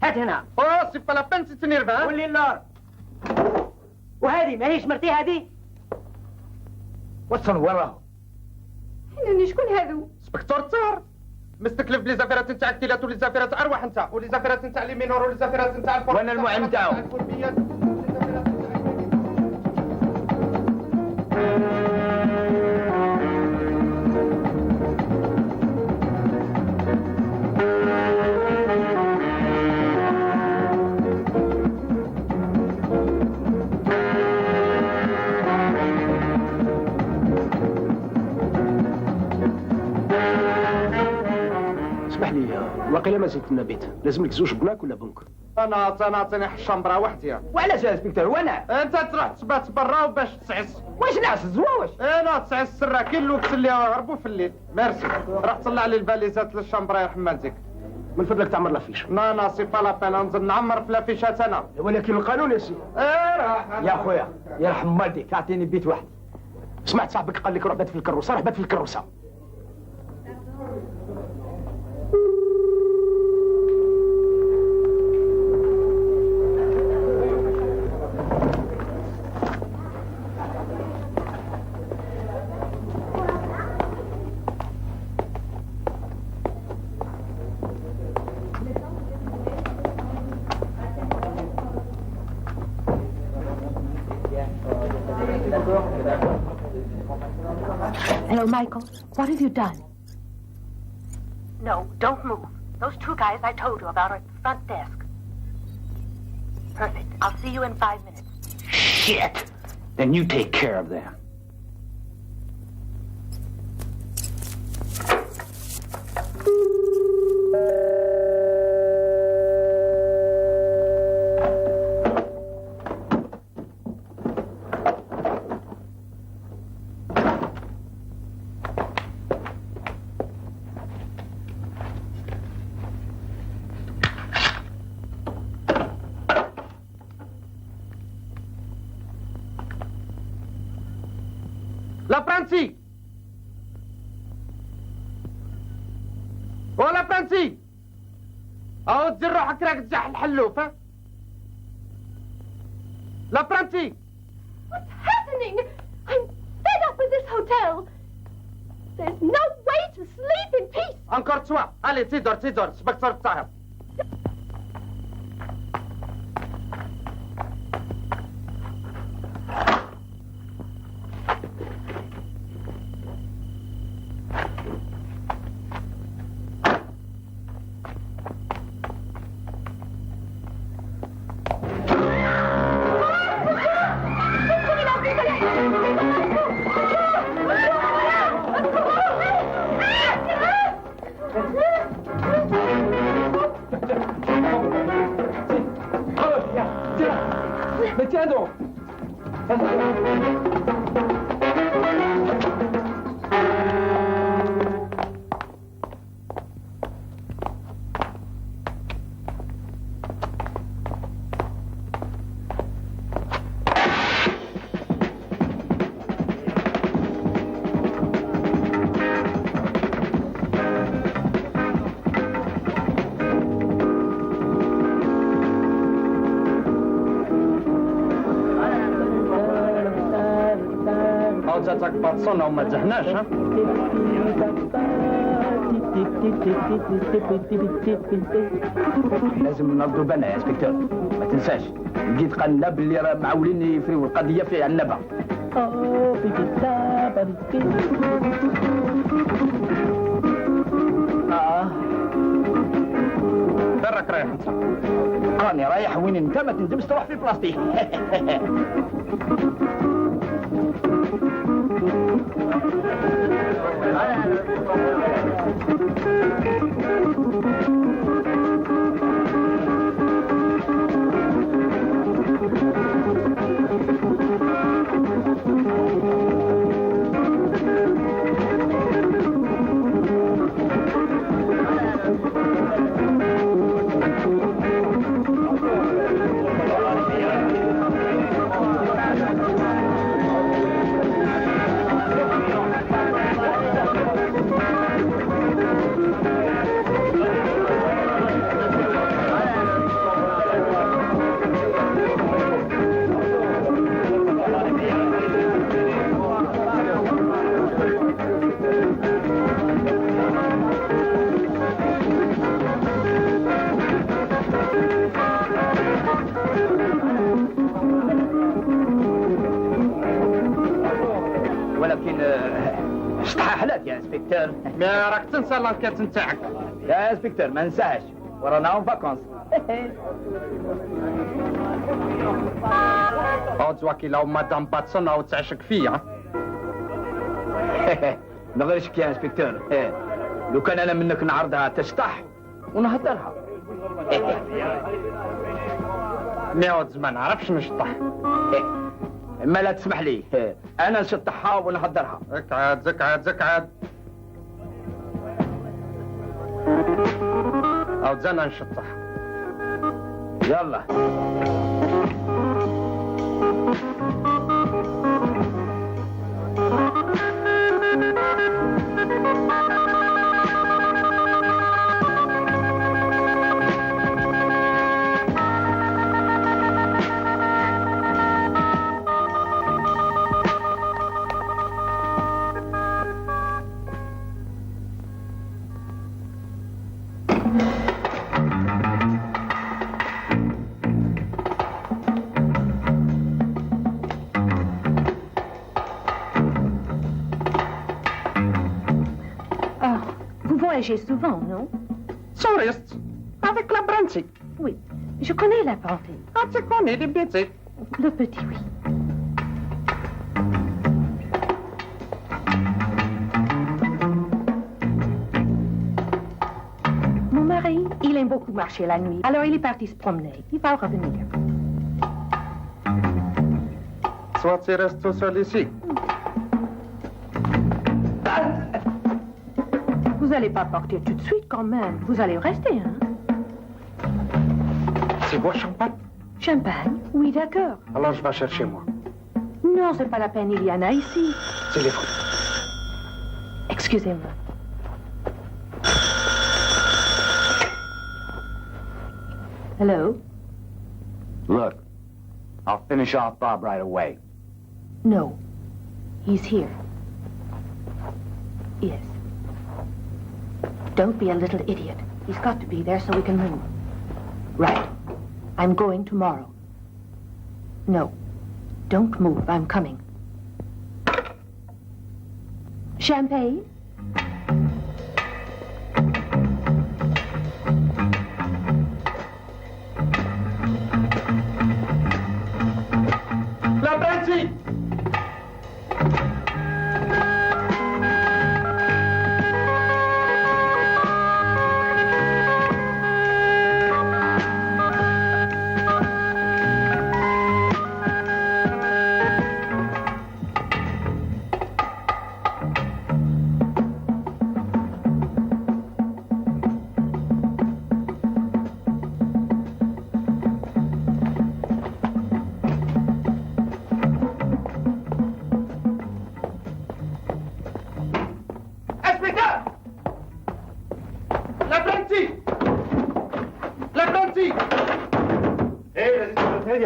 هات هنا. سي با لا بين تتنيرفا. ولي النار. وهذه ماهيش مرتي هذه؟ وصل وراه. شكون هذو؟ سبكتور تار مستكلف بلي زافيرات نتاع الكيلات ولي زافيرات ارواح انت ولي زافيرات نتاع لي مينور ولي زافيرات نتاع الفرق. وانا المعلم تاعو. اسمح لي، واقيلا ما زلت النبيت. لازم لك زوج بناك ولا بنك؟ انا تنعطيني الشمبرة وحدي. وعلاش يا انسبكتور وانا؟ انت تروح تبات برا وباش تعس. واش نعس الزواوش؟ انا تعس سرا كاين الوقت اللي هربوا في الليل. ميرسي. راح طلع لي الفاليزات للشمبرة يرحم والديك. من فضلك تعمر لافيش. لا سي با لابين ننزل نعمر في لافيشات انا. ولكن القانون يا سي. راح يا خويا يرحم والديك اعطيني بيت واحد. سمعت صاحبك قال لك روح بات في الكروسه، روح بات في الكروسه. Hello, Michael. What have you done? No, don't move. Those two guys I told you about are at the front desk. Perfect. I'll see you in 5 minutes. Shit! Then you take care of them. لا برانسي ولا برانسي اهو تزر روحك راك تزح الحلوف. ها لا برانسي. What's happening? I'm fed up with this hotel. There's no way to sleep in peace. انكور تسوا. الي تيدور سبكتور الطاهر. Mais tiens donc. جاتك باتصونا وما تزهناش. ها لازم نرضوا بالنا يا انسبكتور، ما تنساش لقيت قالنا باللي راه معولين يفريو القضيه في عنبه. راك رايح انت؟ راني رايح وين انت ما تندمش تروح في بلاصتي. استحالات يا انسبكتور. ما راك تنسى لانكات نتاعك يا انسبكتور، ما ننساهاش ورانا اون فاكونس. زواكي لو مادام باتسون او تعشق فيا. نغرشك يا انسبكتور. لو كان انا منك نعرضها تشطح ونهدرها. نعود ما نعرفش نشطح. ما لا تسمح لي انا نشطحها ونهدرها. اقعد اقعد اقعد. او زنا نشطح. يلا. Voyagez souvent, non? Touriste. Avec la Brandy. Oui, je connais la Brandy. Ah, tu connais les petits. Le petit, oui. Mon mari, il aime beaucoup marcher la nuit. Alors il est parti se promener. Il va revenir. Soit tu restes tout seul ici. Vous n'allez pas partir tout de suite quand même. Vous allez rester, hein? C'est quoi, champagne? Champagne? Oui, d'accord. Alors je vais chercher moi. Non, c'est pas la peine, il y en a ici. C'est les fruits. Excusez-moi. Hello? Look, I'll finish off Bob right away. No. He's here. Yes. Don't be a little idiot. He's got to be there so we can move. Right. I'm going tomorrow. No. Don't move. I'm coming. Champagne? La Brandy!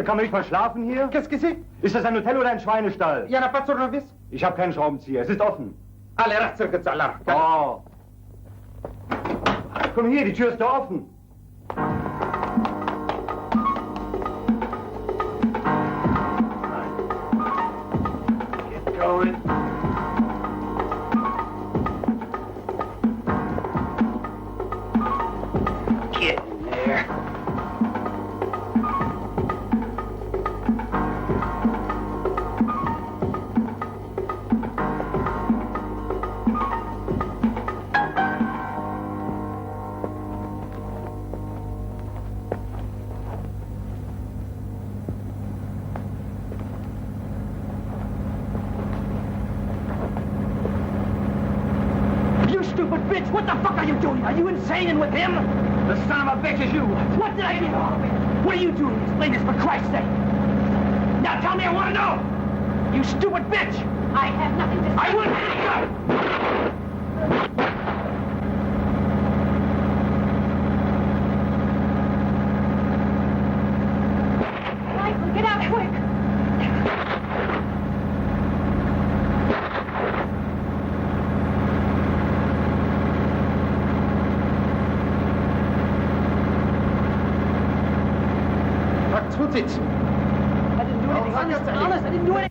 Kann man nicht mal schlafen hier? Qu'est-ce que c'est? Ist das ein Hotel oder ein Schweinestall? Il y en a pas de tournevis? Ich habe keinen Schraubenzieher, es ist offen. Allez, reste circuit sur l'arc. Oh. Komm hier, die Tür ist da offen. Get going. Get in there. Bitch, what the fuck are you doing? Are you insane and with him? The son of a bitch is you. What did I do? What are you doing? Explain this for Christ's sake. Now tell me, I want to know. You stupid bitch. I have nothing to say. I wouldn't. Michael, get out quick. Tut it. I didn't do anything. Honest, I didn't do anything.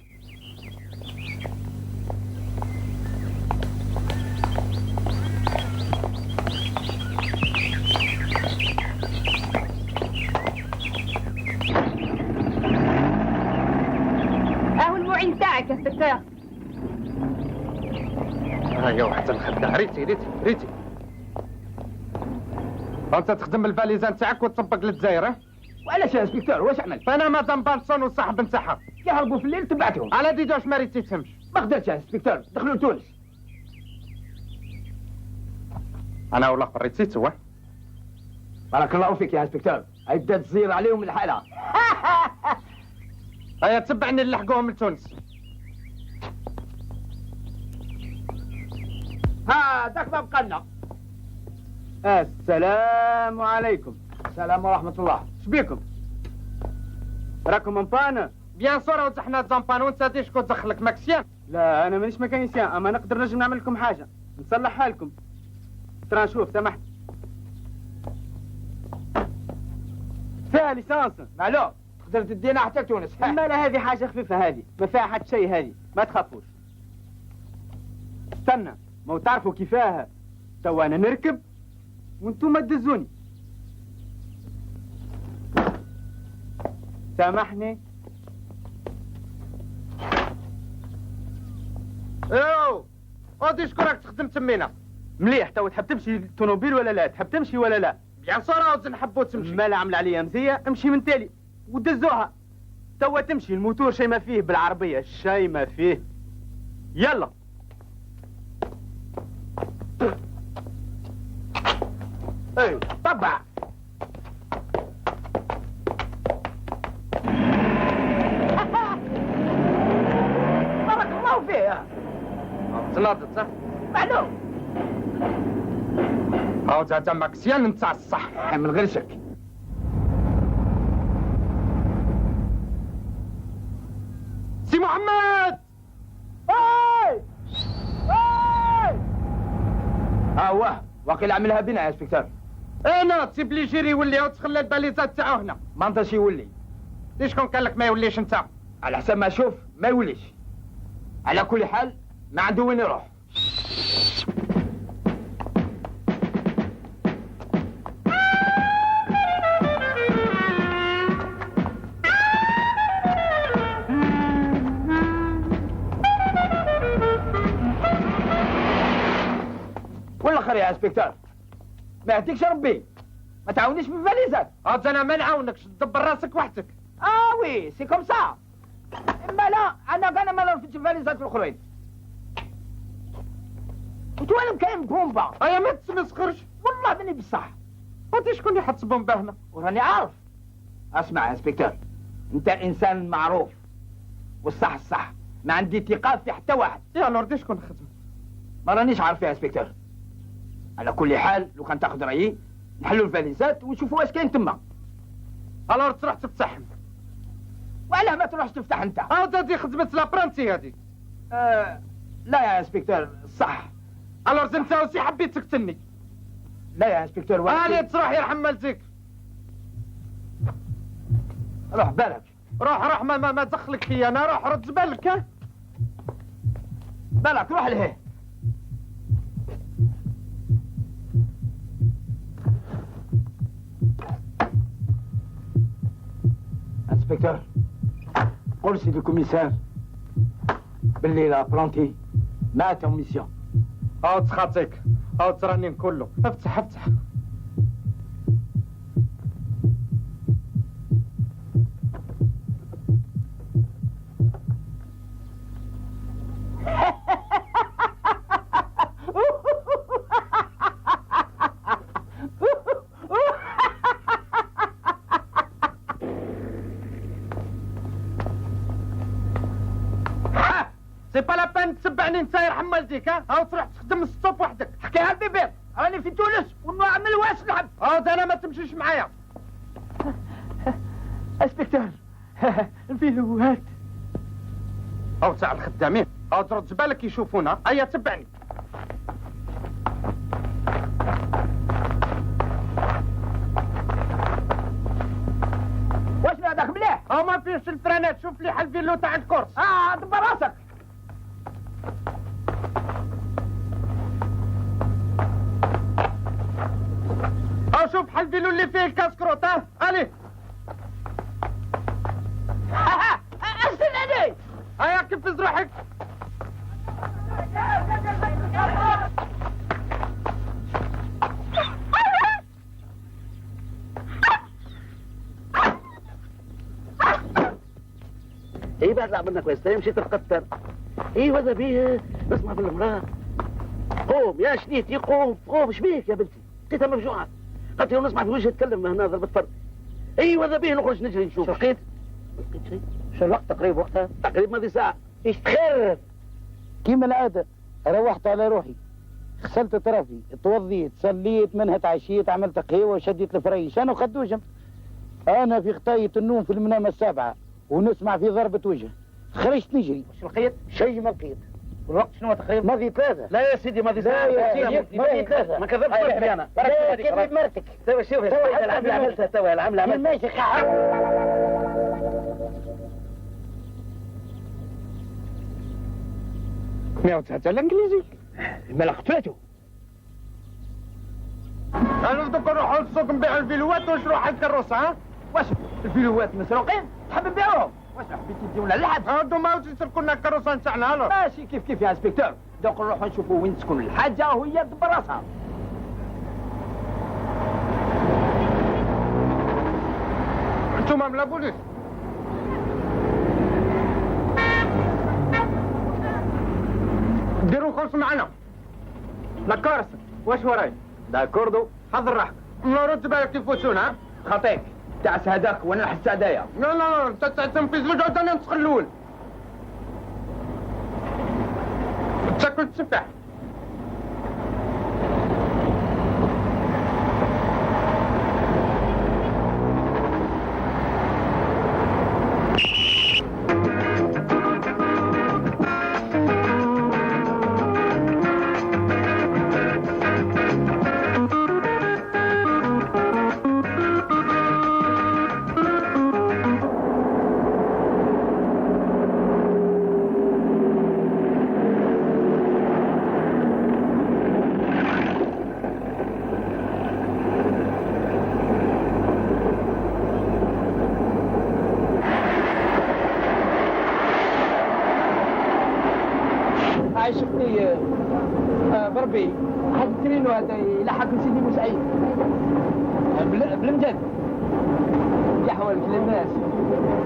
اهو المعين بتاعك يا سبكتور. يا واحد الخداع ريتي ريتي ريتي. انت تخدم الفاليزه نتاعك وتطبق للجزائر. وعلاش يا انسبكتور واش عمل؟ فانا مدام بانسون وصاحب نتاعها يهربوا في الليل تبعتهم. على ديجا واش ما ريتي تفهمش. ما قدرتش يا انسبكتور، دخلوا لتونس. انا ولا قريت سوا. بارك الله فيك يا انسبكتور، هاي بدات تزير عليهم الحاله. هيا تبعني نلحقوهم لتونس. هذاك ما بقى لنا. السلام عليكم. السلام ورحمه الله. شبيكم؟ راكم مبانا؟ بيان سور وزحنا زامبان وانت هادي شكون دخلك ماكسيان؟ لا انا مانيش ميكانيسيان، اما نقدر نجم نعمل لكم حاجه، نصلح حالكم. ترى نشوف سامحت. فيها ليسانس. معلوم تقدر تدينا حتى تونس. ما لا هذه حاجه خفيفه، هذه ما فيها حتى شيء، هذه ما تخافوش. استنى ما تعرفوا كيفاها. توا انا نركب وانتم تدزوني. سامحني. ايوا غادي شكون راك تخدم تمينا؟ مليح. توا تحب تمشي الطوموبيل ولا لا؟ تحب تمشي ولا لا؟ بيان سور عاوز نحبو تمشي. ما لا عمل عليا مزيه، امشي من تالي ودزوها. توا تمشي، الموتور شي ما فيه بالعربيه، شي ما فيه. يلا. ايوه طبع. بارك الله فيها. تناضت صح؟ معلوم. عاوز هذا ماكسيان نتاع الصح. من غير شك. سي محمد. اي هو واقيلا عملها بنا يا انسبكتور. انا تسيب لي جيري يولي وتخلى الباليزات تاعو هنا. ما انتش يولي. ليش شكون قال لك ما يوليش انت؟ على حسب ما اشوف ما يوليش. على كل حال ما عنده وين يروح. والاخر يا انسبكتور ما يهديكش ربي، ما تعاونيش بالفاليزات. عاد انا ما نعاونكش، تدبر راسك وحدك. وي سي كوم سا. اما لا انا ما نرفدش الفاليزات الاخرين. وتوالم كاين بومبا. ايا ما تسمسخرش. والله ماني بصح. غادي شكون يحط بومبا هنا؟ وراني عارف. اسمع يا انسبكتور، انت انسان معروف والصح الصح، ما عندي ثقه في حتى واحد. يا لوردي شكون خدم؟ ما رانيش عارف يا انسبكتور. على كل حال لو كان تاخذ رايي نحلوا الفاليزات ونشوفوا واش كاين تما. الور تروح تفتحهم. وعلاه ما تروحش تفتح انت؟ هادي خدمة لابرانتي هادي. لا يا انسبكتور صح. الور انت وسي حبيت تقتلني. لا يا انسبكتور هاني تروح يرحم والديك. روح بالك. روح ما دخلك فيا انا، روح رد بالك. ها بالك روح لهيه. انسبكتور قول سيدي الكوميسار باللي لابرانتي مات اون ميسيون. عاود خاطيك، عاود تراني كله. افتح سي با لابان تسبعني انت يرحم والديك. هاو تروح تخدم السطوب وحدك. حكيها البيبير راني في تونس ونعمل واش نحب. عاود انا ما تمشيش معايا. انسبكتور الفيديوهات. هاو تاع الخدامين، هاو ترد بالك يشوفونا. هيا تبعني. واش هذاك مليح؟ هاو ما فيهش الفرانات، شوف لي حل فيلو تاع الكورس. دبر راسك. هاو شوف حل فيلو اللي فيه الكاسكروت. علي استناني. هيا كفز روحك. ايه بعد لعب منك كويس مشيت تقطر. ايه وذا بيه نسمع في المراه. قوم يا شنيتي قوم قوم شبيك يا بنتي لقيتها مفجوعه. قلت له نسمع في وجهي تكلم هنا ضربة فرد. اي وذا بيه نخرج نجري نشوف. شو لقيت؟ ما لقيت شيء. شو الوقت تقريبا وقتها؟ تقريبا ماضي ساعة. ايش تخرب؟ كيما العادة روحت على روحي غسلت طرفي توضيت صليت منها تعشيت عملت قهوة وشديت الفريش انا وخدوجم. انا في خطاية النوم في المنامة 7 ونسمع في ضربة وجه خرجت نجري. وش لقيت؟ شيء ما لقيت. والوقت شنو تقريبا؟ ماضي 3. لا يا سيدي ماضي ساعة. لا يا سيدي ماضي 3. ما كذبتش مرتي انا. لا كذب مرتك. توا شوف يا سيدي العملة عملتها توا العملة عملتها. ماشي ما تحت الانجليزي ما قتلته. انا دوك نروحوا للسوق نبيعوا الفيلوات ونشروا على الكروسه. ها واش الفيلوات مسروقين؟ تحب نبيعوهم؟ واش حبيتي تديونا اللحد؟ هادو ما يسرقوا لنا الكروسه نتاعنا. ماشي كيف يا انسبكتور. دوك نروحوا نشوفوا وين تسكن الحاجه وهي تدبر راسها. انتوما من لا بوليس. ديروا خلص معنا. لا كارس واش وراي؟ داكوردو حضر راحتك. رد بالك يفوتونا. خطيك تعس هذاك وانا نحس هدايا. لا انت تنفذ الوجه انا نسخن الاول. تاكل التفاح. شفتني بربي هاد الترينو هذا يلحق سيدي بوسعيد بالمجد. يا حوالك للناس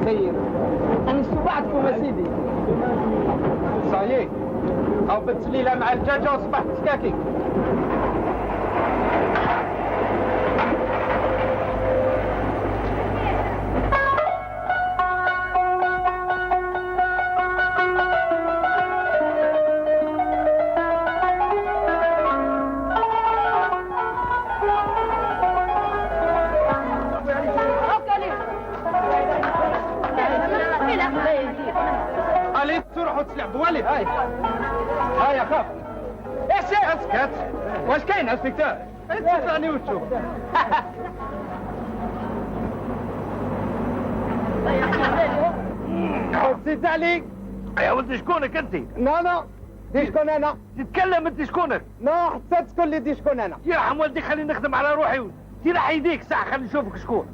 خير انا استبعدكم يا سيدي. صايي خبطت ليله مع الدجاجه وصبحت سكاكي. تروحوا تلعبوا ولي. هاي يا خاف. ايش اسكت. واش كاين انسبكتور؟ تسمعني وتشوف. زيد عليك. يا ولدي شكونك انت؟ لا دي شكون انا؟ تتكلم انت شكونك؟ لا حتى تقول لي دي شكون انا. يرحم والدي خليني نخدم على روحي. تريح يديك ساعة خليني نشوفك شكون.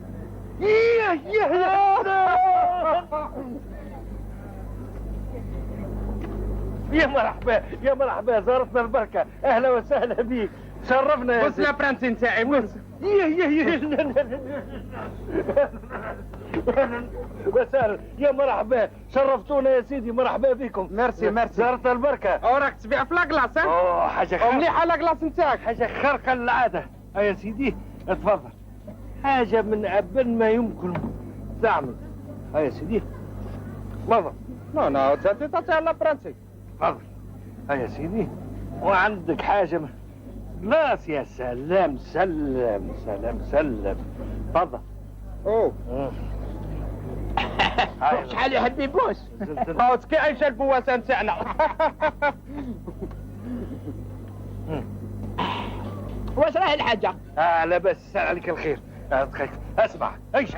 يا مرحبا يا مرحبا زارتنا البركة. اهلا وسهلا بيك شرفنا يا بص لابرانسي نتاعي بص. وسهلا يا مرحبا شرفتونا يا سيدي. مرحبا بكم. ميرسي زارتنا البركة. اوراك تبيع في لاكلاس. اوه حاجة خارقة. مليحة لاكلاس نتاعك. حاجة خارقة للعادة. يا سيدي اتفضل. حاجة من أبن ما يمكن تعمل. يا سيدي تفضل. لا تزادي تعطيها لابرانسي. تفضل. يا سيدي وعندك حاجة لاس. يا سلام سلم سلام سلم. تفضل. اوه شحال يحب يبوس. كي عايشة البواسة نتاعنا. واش راهي الحاجة؟ لا بس سال عليك الخير. اسمع ايش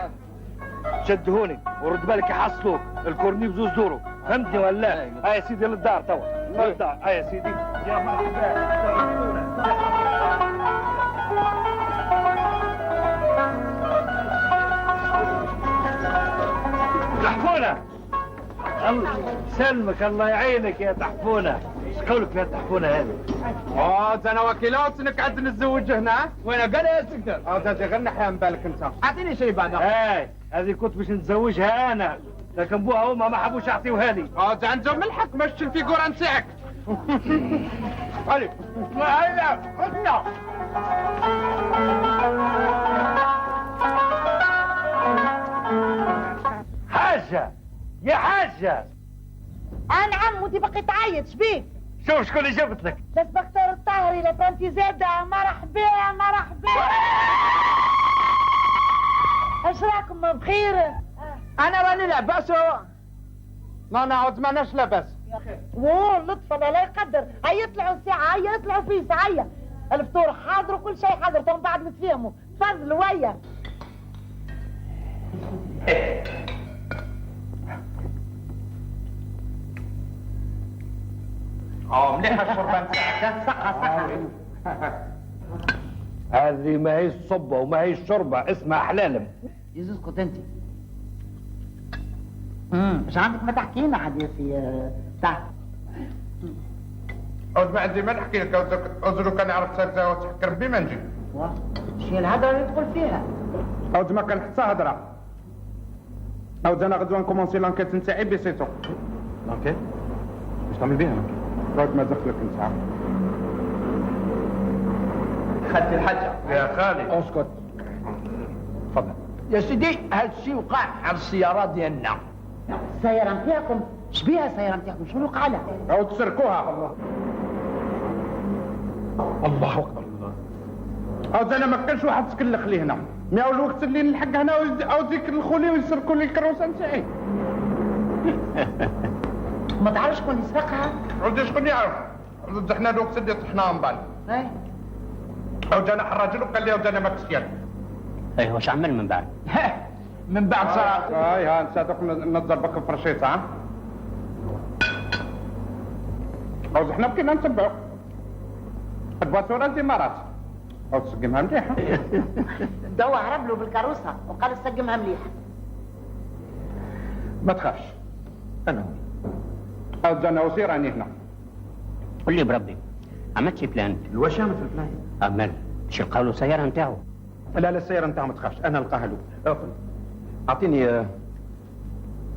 شدهوني ورد بالك يحصلوك الكورني بزوز دورو. فهمتني ولا؟ يا سيدي للدار توا للدار. يا سيدي يا مرحبا. تحفونة الله سلمك الله يعينك يا تحفونة. قولك لا تحفونا هذا. انا وكيلات انك عاد نتزوج هنا. وين قال يا سكتر؟ زاد غير نحيا من بالك انت. اعطيني شيء بعد. هذه كنت باش نتزوجها انا، لكن بوها هما ما حبوش يعطيوها لي. عندهم ملحق مشي الفيجورة نتاعك. علي هيا خذنا. حاجة يا حاجة. انا عم ودي بقيت تعيط شبيك؟ شوف شكون اللي جابت لك. الانسبكتور الطاهري لفرنتي زادة. مرحبا مرحبا. اش راكم بخير؟ انا راني لاباس. ما نعود ماناش لاباس. واه لطف الله لا يقدر. هيا يطلعوا ساعة هيا يطلعوا في ساعة. هيا الفطور حاضر وكل شيء حاضر. تو بعد نتفاهموا. تفضلوا هيا. مليحة الشربة نتاعك. صحة. هذه ما هي الصبة وما هي الشربة، اسمها حلالم. يزوز اسكت انت. مش عندك ما تحكينا حديثي تاع. ما عندي ما نحكي لك. أزرو كان عرفت ساعتها وتحكر بي ما نجي. شي الهدرة اللي تدخل فيها. ما كان حتى هدرة. انا غدوة نكومونسي لانكيت نتاعي بسيتو. لانكيت؟ واش تعمل بيها؟ ما دخلك انت. خالتي الحاجة. يا خالي اسكت. تفضل. يا سيدي هذا الشيء وقع على السيارات ديالنا. السيارة نتاعكم؟ شبيها السيارة نتاعكم؟ شنو وقع لها؟ أو تسرقوها. الله أكبر. أنا ما كانش واحد تكلخ لي هنا. ما الوقت اللي نلحق هنا أو ديك الخولي ويسرقوا لي الكروسة نتاعي. ما تعرفش شكون اللي سرقها؟ عودي شكون يعرف؟ حنا الوقت اللي طحناها من بعد. أو جانا الراجل وقال لي أنا ما كسيان. واش عمل من بعد؟ من بعد صار. ها انت هذوك نضربك بفرشيط. أو حنا بكينا نتبعو. الباسورة الإمارات. أو تسقمها مليحة. دوا هرب له بالكاروسة وقال سقمها مليحة. ما تخافش. أنا هو. أنا وسي راني هنا. قول لي بربي عملت شي بلان؟ واش عملت البلان؟ عمل باش يلقاو له السيارة نتاعو. لا السيارة نتاعو ما تخافش، أنا نلقاها له. أعطيني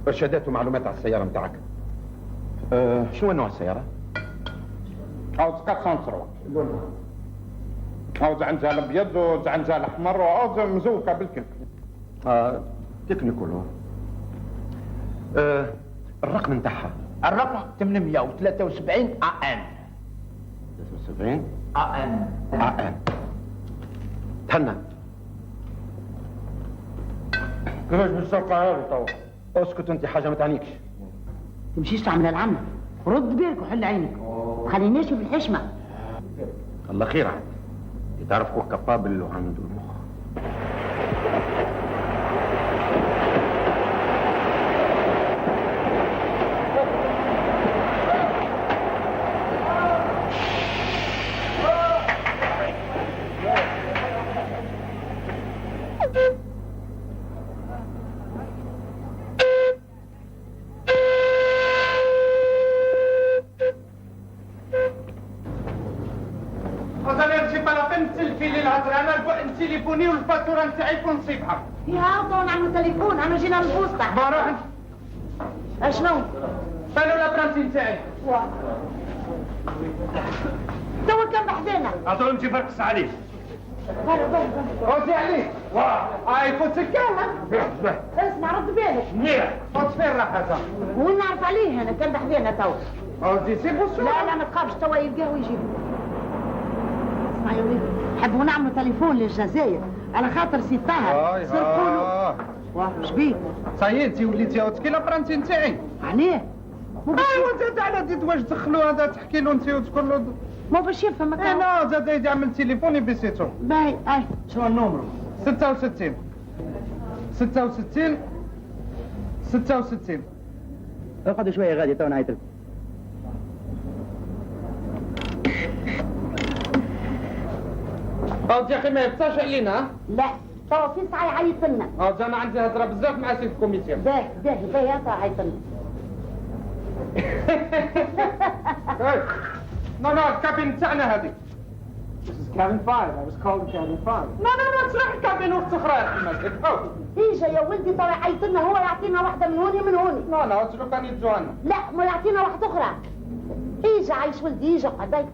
إرشادات ومعلومات على السيارة نتاعك. شنو نوع السيارة؟ أو 403. أو عندها الأبيض وعندها الأحمر أو مزوقة بالكل. تكنيكولو. الرقم نتاعها؟ الرقم 873 AM. 73 AM. تهنى. كيفاش بتسرقها هذه توا؟ اسكت انت، حاجه ما تعنيكش. تمشيش تعمل العمل. رد بالك وحل عينك. خليناش في الحشمة. الله خير عاد. تعرف هو كابابل وعنده المخ. تليفوني والفاتورة نتاعي يكون نصيبها. يا عطوا نعملوا تليفون، انا جينا البوسطة. بروح. اشنو؟ قالوا الابرانتي نتاعي. توا كان بحذانا. عطوا نمشي فرقص عليه. روزي عليه. يكون سكانة. اسمع رد بالك. منيح. فوت فين راح وين نعرف عليه انا كان بحذانا توا. روزي سيبو لا ما تخافش توا يلقاه ويجيبه. اسمع يا وليدي. نحبوا نعملوا تليفون للجزائر على خاطر سي طاهر سرقوا له. شبيك؟ صايي وليتي اوتكي لابرانتي نتاعي. عليه؟ ايوا زاد على ديت واش دخلوا هذا تحكي له انت وتقول له مو باش يفهم. انا زاد يعمل تليفوني بسيتو. باهي اي شنو النمرو؟ 66 66 66. اقعدوا شويه غادي تو نعيط لكم. يا اخي ما يبصاش علينا. لا توا في ساعه يعيط لنا. انا عندي هضره بزاف مع سي الكوميسيون. باهي باهي باهي يعيط لنا. نو الكابين تاعنا هذه. This is cabin 5. I was called cabin 5. لا تروح الكابين وقت اخرى يا حماد. ايجا يا ولدي ترى حيت لنا هو يعطينا واحده من هوني من هوني. لا قلت له كان يجوا لنا. لا ما يعطينا واحده اخرى. ايجا عايش ولدي ايجا قعدي.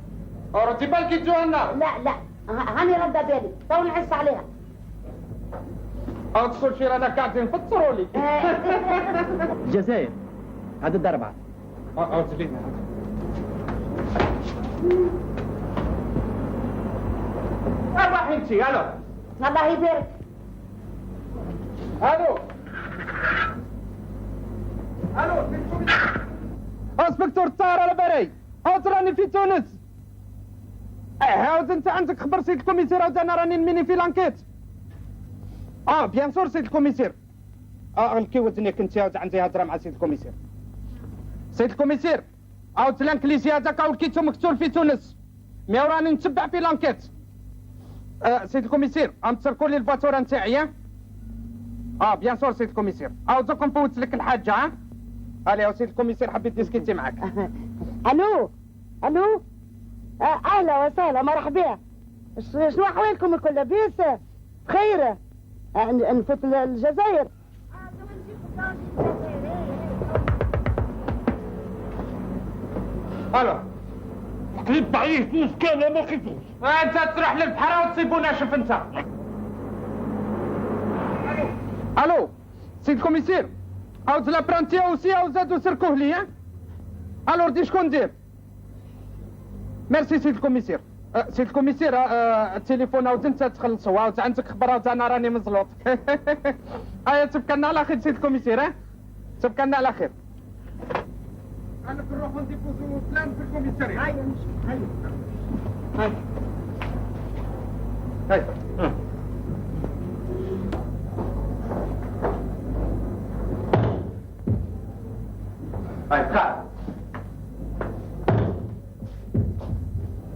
ردي بالك يجوا لنا. لا هاني رده بالي تو نحس عليها. او تقول شي رانا قاعدين نفطروا لي. الجزائر عدد 4. او تلينا. اربح انت. الو الله يبارك. الو انسبكتور الطائرة على بالي. عاود راني في تونس. عاود انت عندك خبر سيد الكوميسير. عاود انا راني نميني في لانكيت. بيان سور سيد الكوميسير. غلكي ودنيك انت. عاود عندي هضره مع سيد الكوميسير. سيد الكوميسير عاود الانكليزي هذاك ولقيته مقتول في تونس. مي راني نتبع في لانكيت. سيد الكوميسير تسركوا لي الفاتوره نتاعي. بيان سور سيد الكوميسير. دوك نفوت لك الحاجه. الي سيد الكوميسير حبيت ديسكيتي معاك. الو اهلا وسهلا مرحبا. شنو احوالكم الكل لاباس؟ بخير؟ نفوت الجزائر. الو قلب ضعيف مسكين ما خفتوش. انت تروح للبحر وتصيبونا. شوف انت. الو سيد الكوميسير عاود لابرانتي اوسي وزادوا سركوه لي. الو ردي شكون دير؟ ميرسي سيد الكوميسير. سيد الكوميسير التليفون عاود انت تخلصوا. عاود عندك خبر. عاود انا راني مزلوط. تبقى لنا على خير سيد الكوميسير. تبقى لنا على خير. انا بنروح نديبوزو بلان في الكوميسارية. هاي خالد.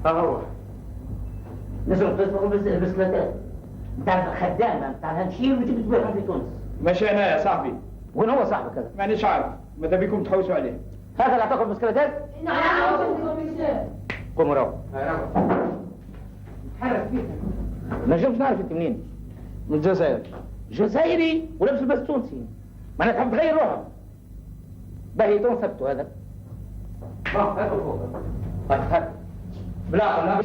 ها هو نزل البسكليتات نتاع الخدامه نتاع الهنشير وتجيب تبيعهم في تونس. ماشي انا يا صاحبي. وين هو صاحبك هذا؟ مانيش عارف. ماذا بيكم تحوسوا عليه. هذا اللي اعطاكم البسكليتات؟ نعم. قوموا روحوا. حرك فيك. ما نجمش نعرف انت منين؟ من الجزائر. جزائري ولابس لباس تونسي. معناتها تحب تغير روحك. باهي تو ثبتوا هذا. لا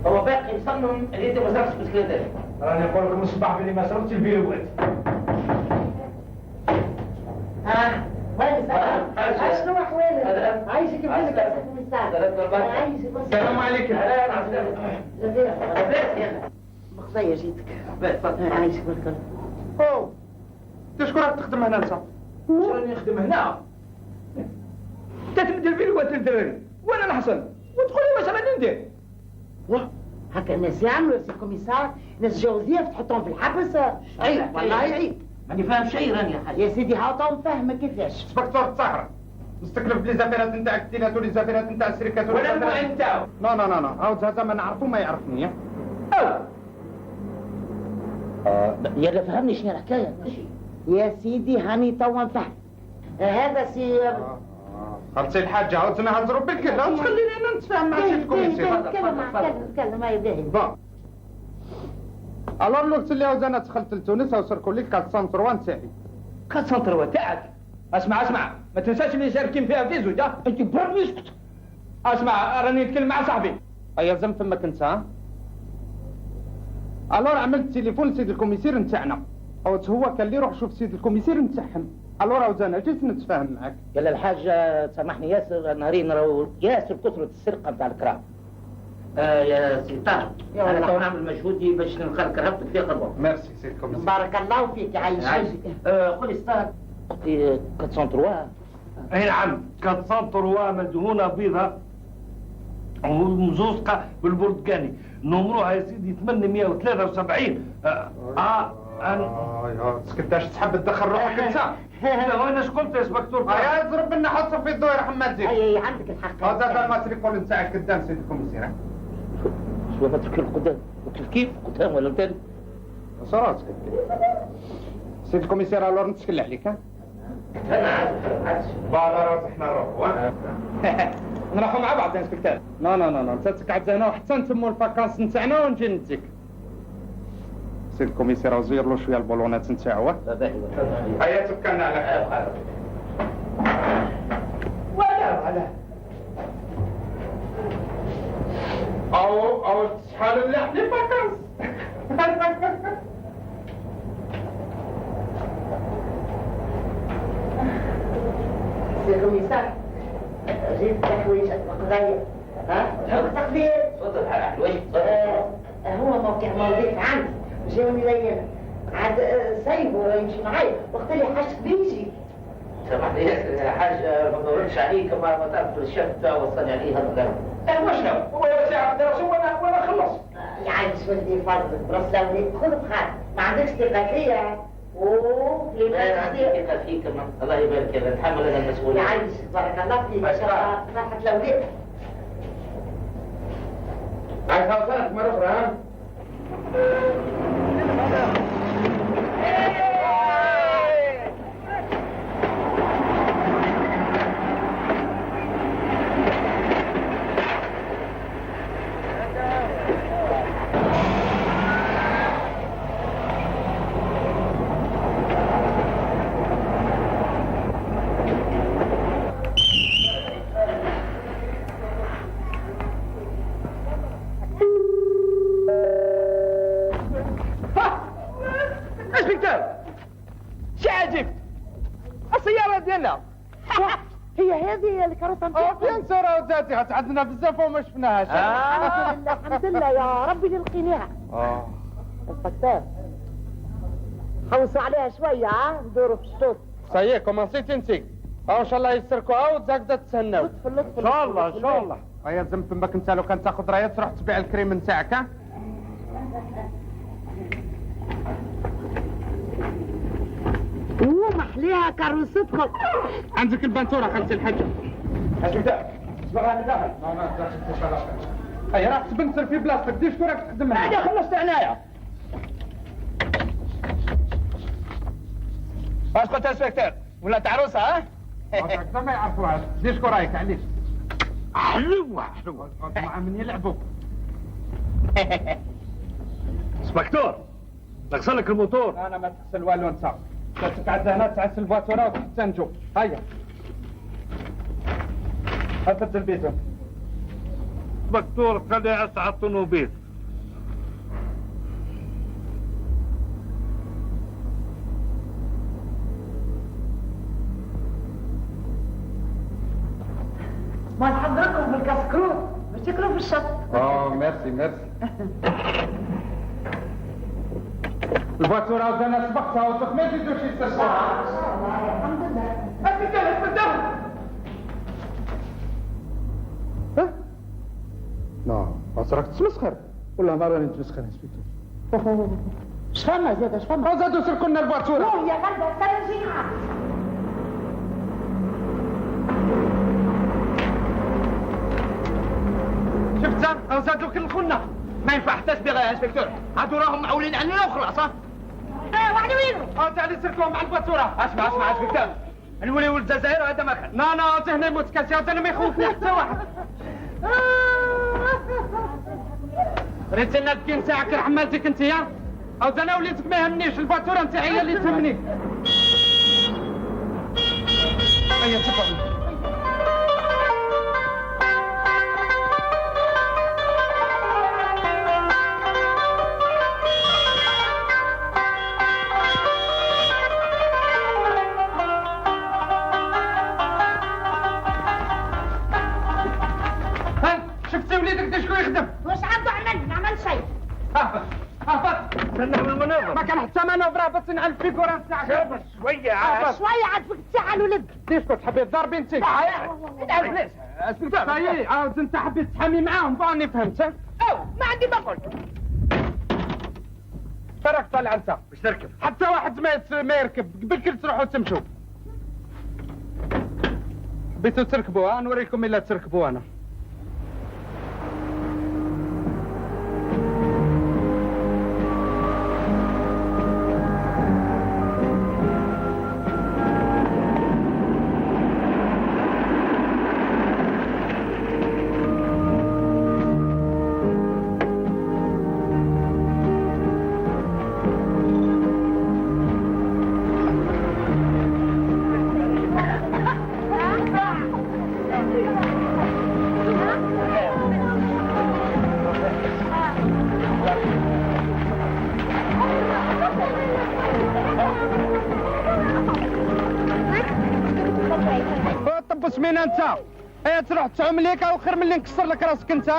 هو باقي يصمم اللي انت ما صرفتش بسكليتات. راني نقول لكم الصباح باللي ما صرفتش الفيلو بغيت. شنو احوالك؟ عايشك بخير يا كوميسار. عايشك السلام عليكم. بخزية جيتك. عايشك بالكل. انت شكون راك تخدم هنا انت؟ راني نخدم هنا. انت تمد الفيلوات للدراري وانا نحصل وتقول لي واش راني ندير. هكا الناس يعملوا سي كوميسار. ناس جوزيه تحطهم في الحبس. عيب والله عيب. ماني فاهم شيء راني يا حاج. يا سيدي هاو نفهمك كيفاش. انسبكتور الصحراء مستكلف بلي زافيرات نتاع الكتيلات ولي زافيرات نتاع الشركات ولا المهم نتاعو. لا عاود هذا ما نعرفو ما يعرفني. يلا فهمني شنو الحكايه. يا سيدي هاني توا نفهم. هذا سي خلصي الحاجه عاود نهضروا بالكل. عاود خليني انا نتفاهم مع سيد الكوميسير. تكلم هاي باهي. الور الوقت اللي عاود انا دخلت لتونس وصركوا لي 403 نتاعي. 403 تاعك؟ اسمع ما تنساش اللي شاركين فيها فيزو جا. انت بربي اسكت. اسمع راني نتكلم مع صاحبي. يلزم فمك انت. الور عملت تليفون لسيد الكوميسير نتاعنا. هو كان لي روح شوف سيد الكوميسير نتاعهم. الور عاود انا جيت نتفاهم معاك. يلا الحاجه سامحني ياسر نهارين راهو ياسر كثرة السرقه نتاع الكرام. يا سي طاهر انا تو نعمل مجهودي باش نخلي كرهبتك في خطوه. ميرسي سيد الكوميسير. بارك الله فيك يعيشك. قول لي ستار 403. اي نعم 403 مدهونه بيضاء ومزوزقه بالبرتقالي. نمروها يا سيدي 873. سكتاش تحب تدخل روحك انت؟ وانا اش قلت يا سبكتور؟ يا ضرب لنا حطه في الدويره حماد زين. اي عندك الحق. هذا الماتريكول نتاعك قدام سيد الكوميسير. كيلومتر كل قدام كيف قدام ولا تاني؟ راسك سيد الكوميسير الور نتشكل عليك ها؟ انا عارف بالا راس احنا نروحوا نروحوا مع بعض انسبكتور. لا انت تقعد هنا وحتى نتموا الفاكانس نتاعنا ونجي نديك. سيد الكوميسير وزير له شويه البولونات نتاعو. هيا توكلنا على خير. ولا او شحال مليح لي فاكانس. سي الكوميسار جيب تحويج القضية ها؟ تقدير تفضل حلويش هو موقع موظف عندي جاوني لينا عاد سايبه يمشي معايا وقت اللي حاجتك بيجي سامحني ياسر حاجة ما ندورش عليك ما تعرف الشيف وصلني عليه هذا الكلام. وشنو؟ هو ساعة دراسة وانا خلص. يعيش ولدي فضلك براس لوليد خذ بخاطر ما عندكش ثقة فيا وفي لا عندي ثقة فيك الله يبارك فيك نتحمل انا المسؤولية. يعيش بارك الله فيك ان شاء الله راحت لوليد. عايز اوصلك مرة أخرى ها؟ هي هذه اللي كانت تنطيق بيان سورة وزاتي عندنا بزاف وما شفناهاش. الحمد لله يا ربي اللي لقيناها. الفكتار حوصوا عليها شوية ندوروا في الشوط. صحيح كومنسيتي انتي ان شاء الله يسركوها وتزاكدا تسناو. لطف ان شاء الله ان شاء الله. هيا زم فمك انت لو كان تاخذ رايه تروح تبيع الكريم نتاعك ها. محليها كروستكم. عندك البنتوره خالتي الحاجه. اش بدا؟ صبر انا داخل. ما داخل. هيا راح تبنسر في بلاصتك ديش كراك تخدمها. انا خلصت عناية. واش قلت انسبكتور؟ ولا تعروسه ها؟ هكذا ما يعرفوهاش. ديش كرايك عليش؟ حلوه مع من يلعبوا. انسبكتور نغسل لك الموتور. انا ما تغسل والو انت. تقعد هنا تعس الفاتوره وتستنجو. هيا هات البيتون. انسبكتور خلي اسعى الطنوبيل. ما نحضركم بالكسكروت باش تاكلوا في الشط. ميرسي. الفاتورة وزانا سبقتها وطف ما تزيدوش يسترسلها. الحمد لله. اتقدم. ها؟ لا راك تتمسخر. والله ما راني نتمسخر يا سبيكتور. شفنا زاد شفنا. زادوا سرقوا لنا الفاتورة. يا غلبة ترجيعة. شفتها؟ زادوا كل الخنة. ما ينفع تسبيغ يا انسبكتور. هادو راهم معولين علينا وخلاص ها. واحد وينو؟ تعالي سرقوهم مع الفاتورة. اسمع انسبكتور. نولي ولد الجزائر وهذا ما كان. لا انت هنا يموت كاسي انا ما يخوفني حتى واحد. ريت لنا الكين نتاعك حمالتك انت يا او انا وليتك ما يهمنيش الفاتوره نتاعي هي اللي تهمني. هيا تفضل. شفتي وليدك دا شكون يخدم؟ واش عنده عمل؟ ما عمل شيء. هبط نعمل المنوفر. ما كان حتى منوفر بس نعلم الفيكورة نتاعك. شوف شوية شوية عاد فيك تسعى الولد. تسكت حبيت ضربي انت. علاش؟ اسبكتور. طيب عاود انت حبيت تحامي معاهم فاني فهمت. ما عندي ما قلت. فرق طلع انت. باش تركب. حتى واحد ما يركب بكل تروحوا تمشوا. حبيتوا تركبوا نوريكم الا تركبوا انا. تصب سمينه انت. ايه تروح تعوم ليك او خير من اللي نكسر لك راسك انت.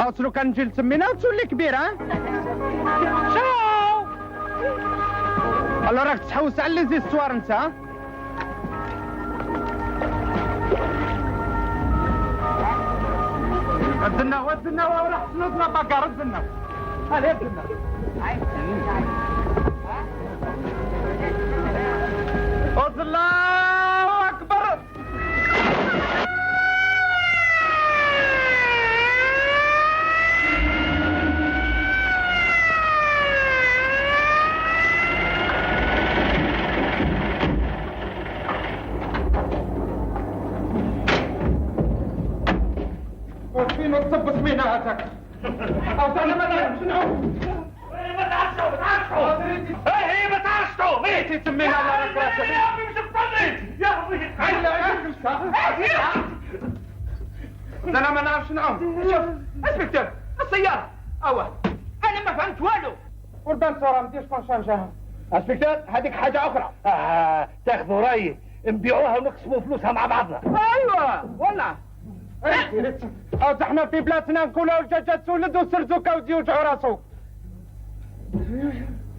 او تلو كان نجي لتمينا وتولي كبير ها. شو الله راك تحوس على لي زيستوار انت ها. ودنا وراح تنوضنا بقر ودنا. هذا ودنا. الله اكبر. وفين تصب سمينة هاتك؟ أو أنا ما نعرف شنو؟ ما تعرفوا هي ما تعرفوا مين تسمينا الله يكرمك يا أخي مش بطلت يا أخي هلا يا أنا ما نعرف شنو. شوف اسبكتور السيارة أوه أنا ما فهمت والو. والبنصورة ما تديرش كونشانجاها. اسبكتور هذيك حاجة أخرى. تاخذوا رأيي نبيعوها ونقسموا فلوسها مع بعضنا. أيوة والله. او احنا في بلادنا نقولوا الدجاجة تولد وسرزوكا ودي يوجعوا راسو.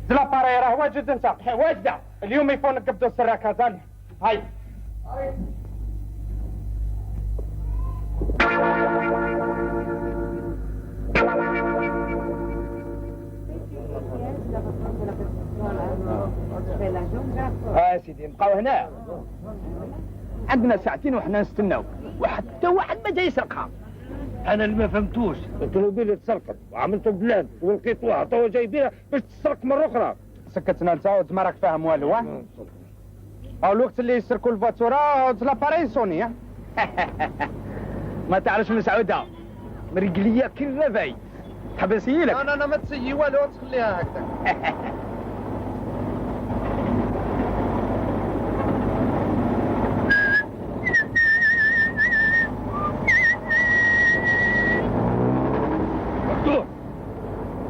زلاباري راه واجد انت واجده اليوم يفون نقبضوا السراك هذا. هاي يا سيدي نبقاو هنا عندنا ساعتين وحنا نستناو وحتى واحد ما جاي يسرقها. انا اللي ما فهمتوش الطوموبيل اتسرقت وعملتوا بلان ولقيتوها تو جايبينها باش تسرق مره اخرى. سكتنا انت ما راك فاهم والو. او الوقت اللي يسرقوا الفاتوره لاباري سوني. ما تعرفش مسعودة مرقلية كل رباي حبسي لك. انا ما تسيي والو تخليها هكذا.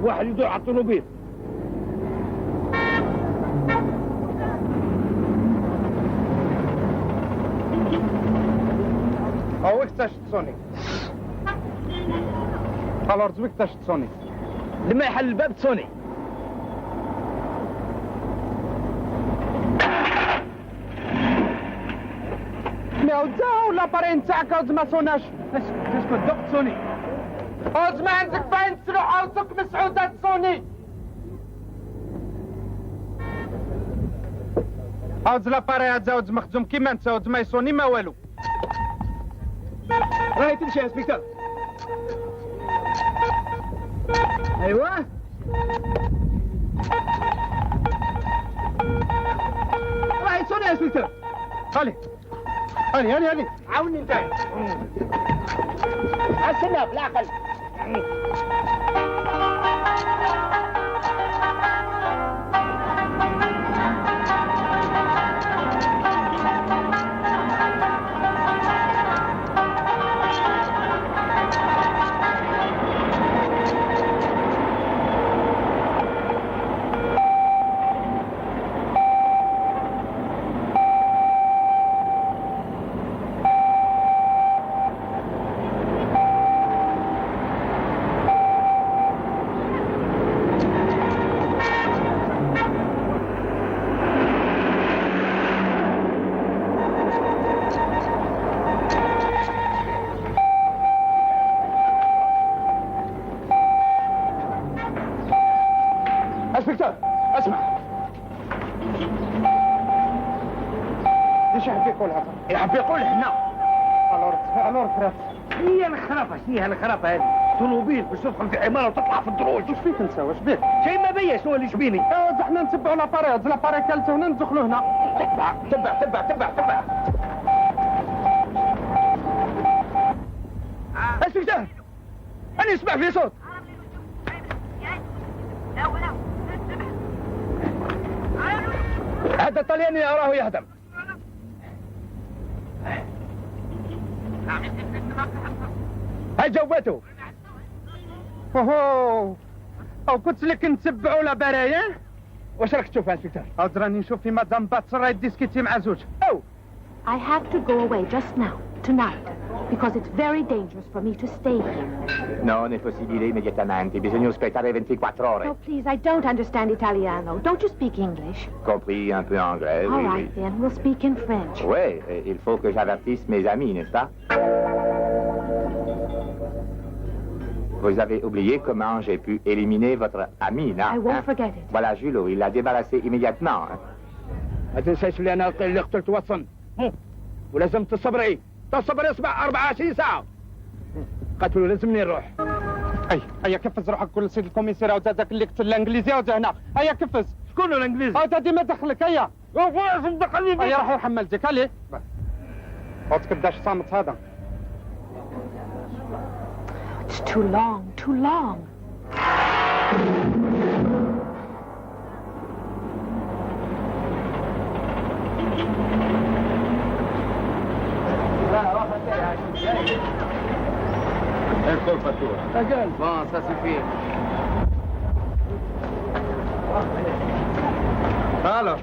واحد يدور على الطوموبيل. او وقتاش تصوني خلاص وقتاش تصوني لما يحل الباب تصوني. يا وزاو لاباري نتاعك اوز ما صوناش. اسكت دوك تصوني اوز ما عندك باين تروح اوزك مسعودة تصوني. اوز لاباري هذا اوز مخزوم كيما انت اوز ما يصوني ما والو. راهي تمشي يا سبيكتور. ايوه راهي تصوني يا سبيكتور. خلي هاني عاوني انت. استنى بالعقل. اسبكتور اسمع. ايش يحب يقول هذا؟ يحب يقول هنا. الور كراس. هي الخرافه شنو هي الخرافه هذه؟ طوموبيل باش تدخل في عماره وتطلع في الدروج. واش فيك انت واش بيك؟ شيء ما بيا شنو اللي يشبيني؟ احنا نتبعوا لاباري كالته هنا ندخلوا هنا. تبع اسبكتور انا اسمع في صوت. هذا الطلياني اراه يهدم. هاي جوته. اوه او قلت لك نتبعوا لاباري. واش راك تشوف يا سبيكتور؟ راني نشوف في مدام باتر راهي ديسكيتي مع زوج. او I have to go away just now, tonight, because it's very dangerous for me to stay here. Non è possibile immediatamente, bisogna aspettare 24 ore. Oh, please, I don't understand Italiano. Don't you speak English? Compris un peu anglais, All oui, right, oui. then, we'll speak in French. Oui, il faut que j'avertisse mes amis, n'est-ce pas? Vous avez oublié comment j'ai pu éliminer votre ami, là? I won't forget it. Voilà, Jules, il l'a débarrassé immédiatement. ما تنساش اللي انا اللي قتلت وطن ولازم تصبري اسمع 24 ساعه قتلوا لازمني نروح. هيا كفز روحك كل سيد الكوميسير وزادك اللي قتل الانجليزي هنا. هيا كفز. شكون الانجليزي؟ انت ديما دخلك. هيا لازم دخلني. هيا راح يحمل زيك. هلي ما تكبداش صامت هذا. It's too long, too long. Ecco il fattore. Bon, ça suffit. الو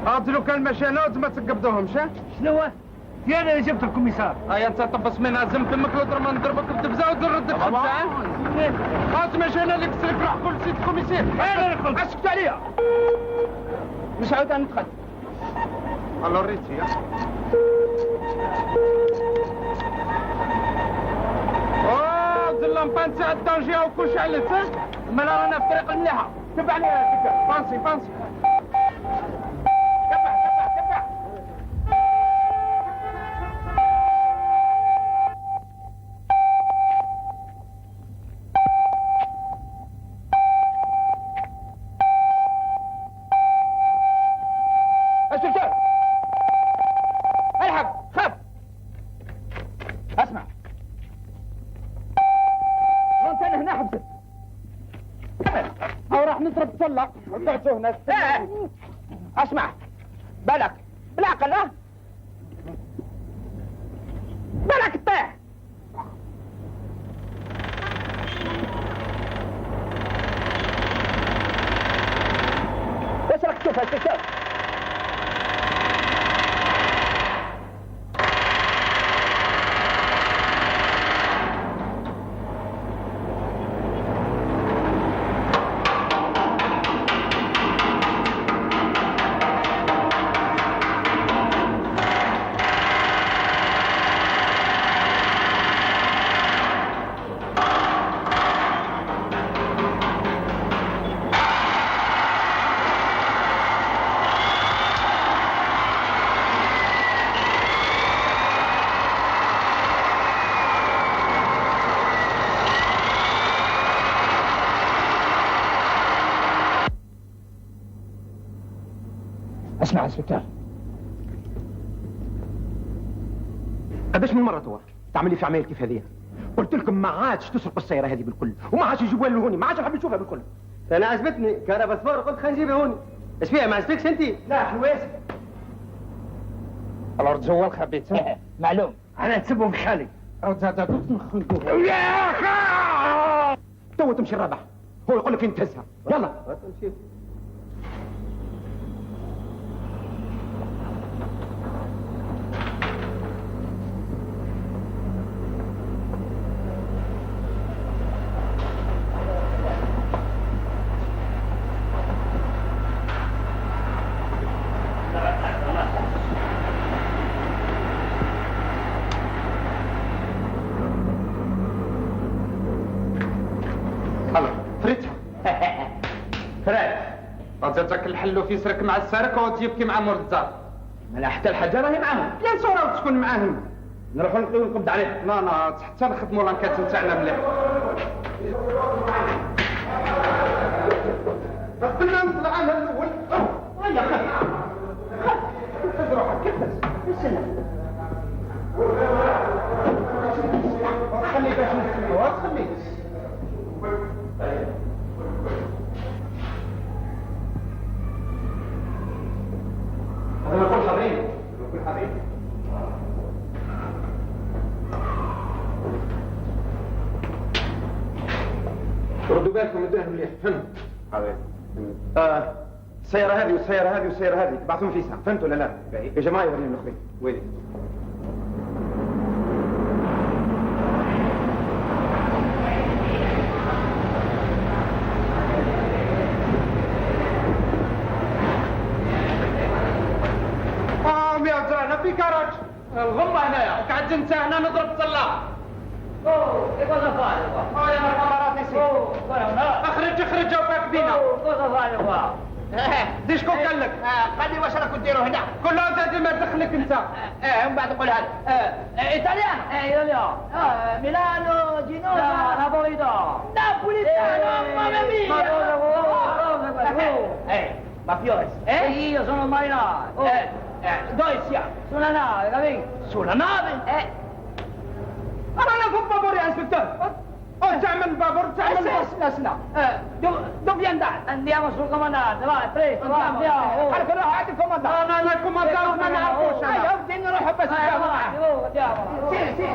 اعطلوا كان مشانات ما تقبضوهمش. شنو هو؟ يا انا جبت الكوميسار. هيا انت طبس من عزم فمك لو ما نضربك بدبزه وتردك خمسه. خاص مشانا اللي كسلك روح كل سيد الكوميسير. انا اللي اسكت عليا. مش عاود ندخل. الله ريتي. اللمبان تاع الدانجي وكلشي علت. مالا انا في الطريق المليحه. تبعني يا فكر. فانسي. تبع. السلطان الحق خاف. اسمع انا هنا حبست او راح نضرب طلق وقعتوا هنا. اسمع بالك بالعقل بالك تطيح. واش راك تشوف هالسكر؟ اسمع انسبكتور، قداش من مرة توا تعمل لي في عمايل كيف هذه؟ قلت لكم ما عادش تسرقوا السيارة هذه بالكل، وما عادش يجيبوها لهوني، ما عادش نحب نشوفها بالكل. انا عجبتني كهرباء صفار قلت خلينا نجيبها هوني. ايش فيها ما عجبتكش انت؟ لا حواس. الورد جوال خبيت. معلوم انا نسبهم في خالي. يا اخي تو تمشي الرابح، هو يقول لك انت تهزها. يلا جاتك الحلو في سرك مع السارق وتيبكي مع مرزاق. لا حتى الحاجه راهي معاهم. بيان صورة وتكون معاهم. نروحوا نقبض عليه. لا حتى نخدموا لانكات نتاعنا مليح. قلنا نطلع على الاول. هيا خذ روحك كيفاش؟ خلي باش نسمعوها خلي. نكون حاضرين. ردوا بالكم الدهن مليح. فهمت؟ حاضرين. السيارة هذه والسيارة هذه والسيارة هذه تبعثون فيها، فهمتوا ولا لا؟ يا جماعة يوريني الأخرين، وين؟ يا زرعنا في كراج الغمة هنايا قاعد انت هنا نضرب صلاح. ايه cosa fare qua? يا مرحبا راسي. اخرج وفاك بينا. cosa fare qua? دي شكون قال لك؟ خلي واش راكم ديروا هنا؟ كله زاد ما دخلك انت. ومن بعد قول هذا ايطاليان ايطاليان ميلانو جينوزا نابوليتو نابوليتانو ماما mia mafiosi io sono marinaro dove siamo? Sulla nave capito? Sulla nave? انا في البابور يا انسبكتور. تعمل البابور تعمل اسمع dove andare? Andiamo sul comandante vai presto vai andiamo خليك نروح عند الكوماندان. انا الكوماندان ما نعرفوش انا. بدنا نروح بس andiamo sì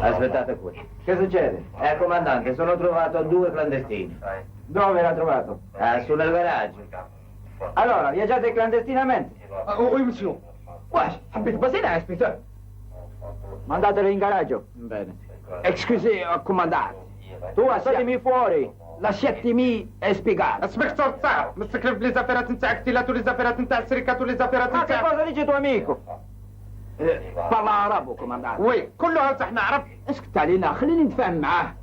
Aspettate qui. Che succede? Comandante, sono trovato 2 clandestini. Dove l'ha trovato? Su nel garage. Allora, viaggiate clandestinamente? Oui, monsieur. واش حبيت بسيطة يا اسبكتور. Mandatelo in garage. Bene. Scusi, comandante. Tu lasciatemi fuori. Lasciatemi spiegare. اسبكتور صعب مستكلف لي زافيرات نتاع اكتيلات ولي زافيرات نتاع السرقات ولي زافيرات Ma che نتاع. cosa dice tuo amico? Parla arabo, comandante. وي كلها صح نعرف. اسكت علينا خليني نتفاهم معاه.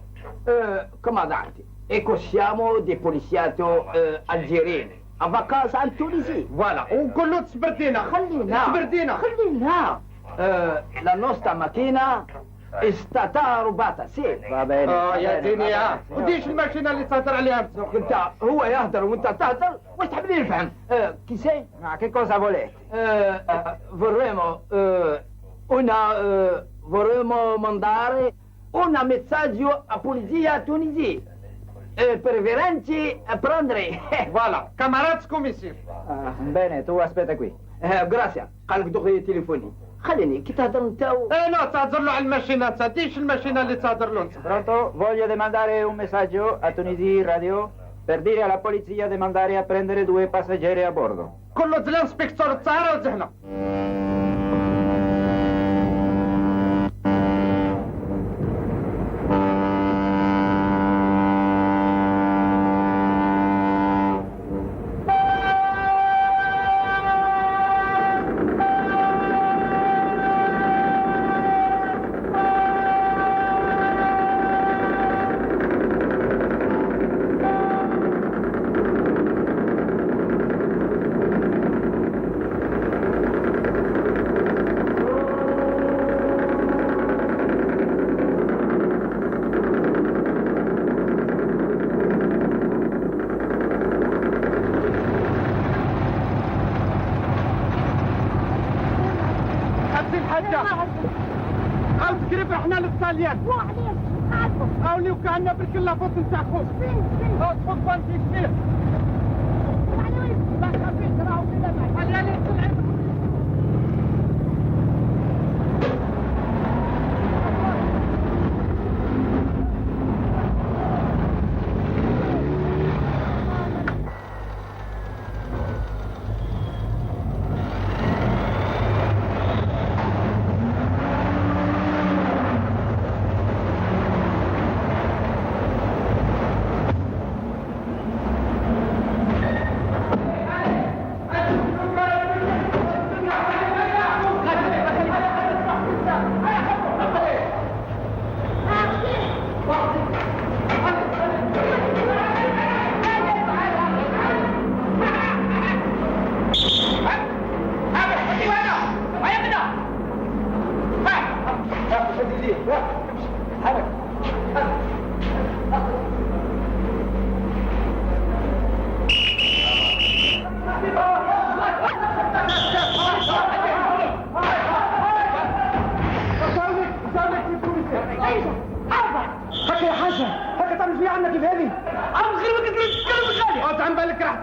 Comandante, ecco siamo dei poliziotti algerini. A vacanza in Tunisia. فوالا وكله تسبردينا. خلينا. La nostra macchina è stata rubata, sì. Va bene. يا ديني وديش الماكينة اللي تهدر عليها بزوق انت هو يهدر وانت تهدر واش تحبني نفهم؟ Chi sei? Ma che cosa volete? Vorremmo mandare un messaggio a polizia tunisina per venirci a prendere. فوالا كاميراتكم يصير. Bene, tu aspetta qui. Grazie. قالك دغري تليفوني. خليني كي تهدر انت لا تهدر له على الماشينة تديش الماشينة اللي تهدر له انت. Pronto? Voglio demandare un messaggio a Tunisi Radio per dire alla polizia di mandare a prendere 2 passeggeri a bordo. كله دلان سبكتور الطائرة وزهنا. قريب احنا للطاليان هاولي وكأننا بركل لافوت نتاع خوك تفوت بانتي كبير ما خفيش راهو بلا معي خليني نطلع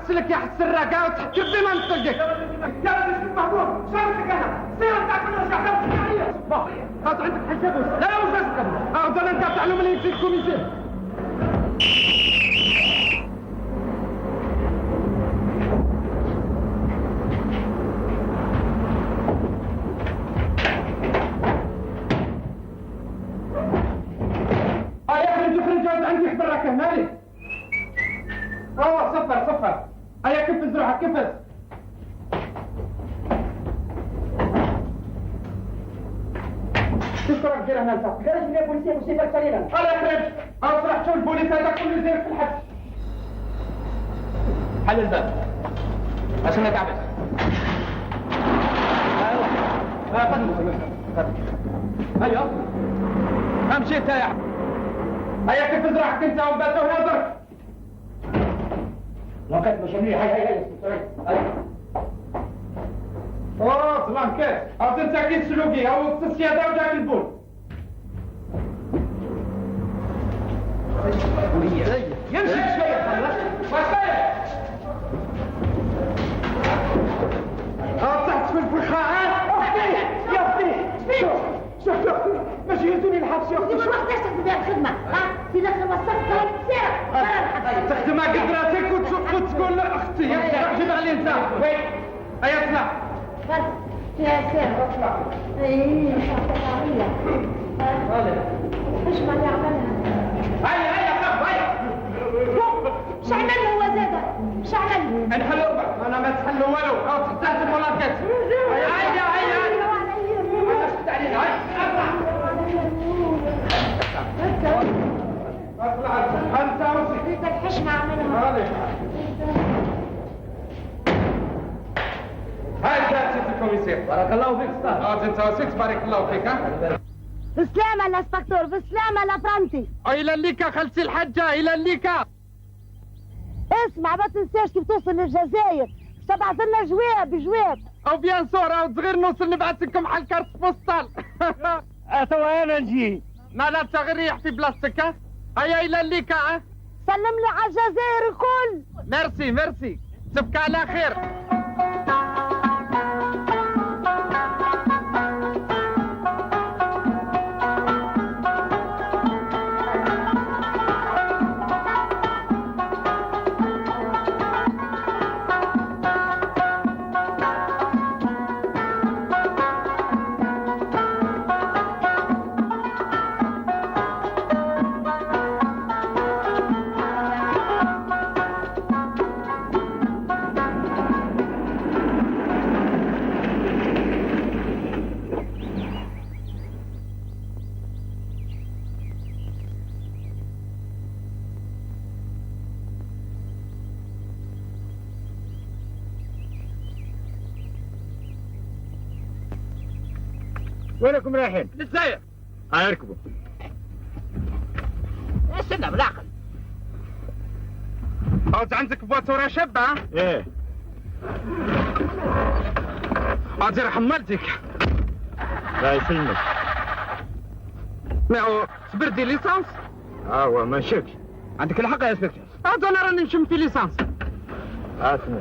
تسلك يا حد السراقة وتحكر ديما نتلقاك. يا ولد اسمك محمود، شاركك انا. سير نتاعك ونرجع خمس عليا. خاطر عندك حجابوس. لا مش اسكت. انا نقطع له من يمسك الكوميسير. عندي حبرك مالي. صفر. هيا كفز روحك كفز. شكرا كثير هنا انت. خرج من البوليسيه وسيبك سليما. الله يخرج. اصرح شو البوليس هذا كله زير في الحبس. حل الباب. عشان نتعبس. هيا. امشي انت يا هيا كيف تزرعك انت وبات ونظرك. لقد مشاني هيا زمان كيف؟ او انت اكيد سلوكي او السياده وجاك البول. يمشي شويه شويه. تحت في الفخاعات. اختي يا اختي شوف ماشي يهزوني الحبس يا اختي. ما تقدرش تخدم الخدمه. في داخل وسط سير تخدم قدراتك وتقول اختي جيب علي انت. وين هيا اطلع. بس يا سير اطلع. ايه ايش ما يعملها. هيا خف هيا. ايش عمل هو زاده؟ ايش عمل؟ انحلوا انا ما تحلوا والو او تحتاج الملاكات. هيا انت الحشمة عملها. هاي جات الكوميسير. بارك الله فيك استاذ. انت وسيت بارك الله فيك. بسلامة الاسبكتور بسلامة لافرنتي. الى الليكا خلتي الحجة الى الليكا. اسمع ما تنساش كيف توصل للجزائر. تبعث لنا جواب. او بيان سور او صغير نوصل نبعث لكم على الكارت بوستال. توا انا نجي. ما لا تغير ريح في بلاستيك. هيا الى الليكا. سلم لي على الجزائر الكل. ميرسي تبقى على خير. وينكم رايحين؟ للجزائر. اركبوا. استنى بالعقل. عاوز عندك فواتورة شابة؟ ايه. عاوز حملتك. لا يسلمك. ما هو تبردي ليسانس؟ هو ما نشكش. عندك الحق يا سبكتور. عاوز انا راني نشم في ليسانس. اسمع.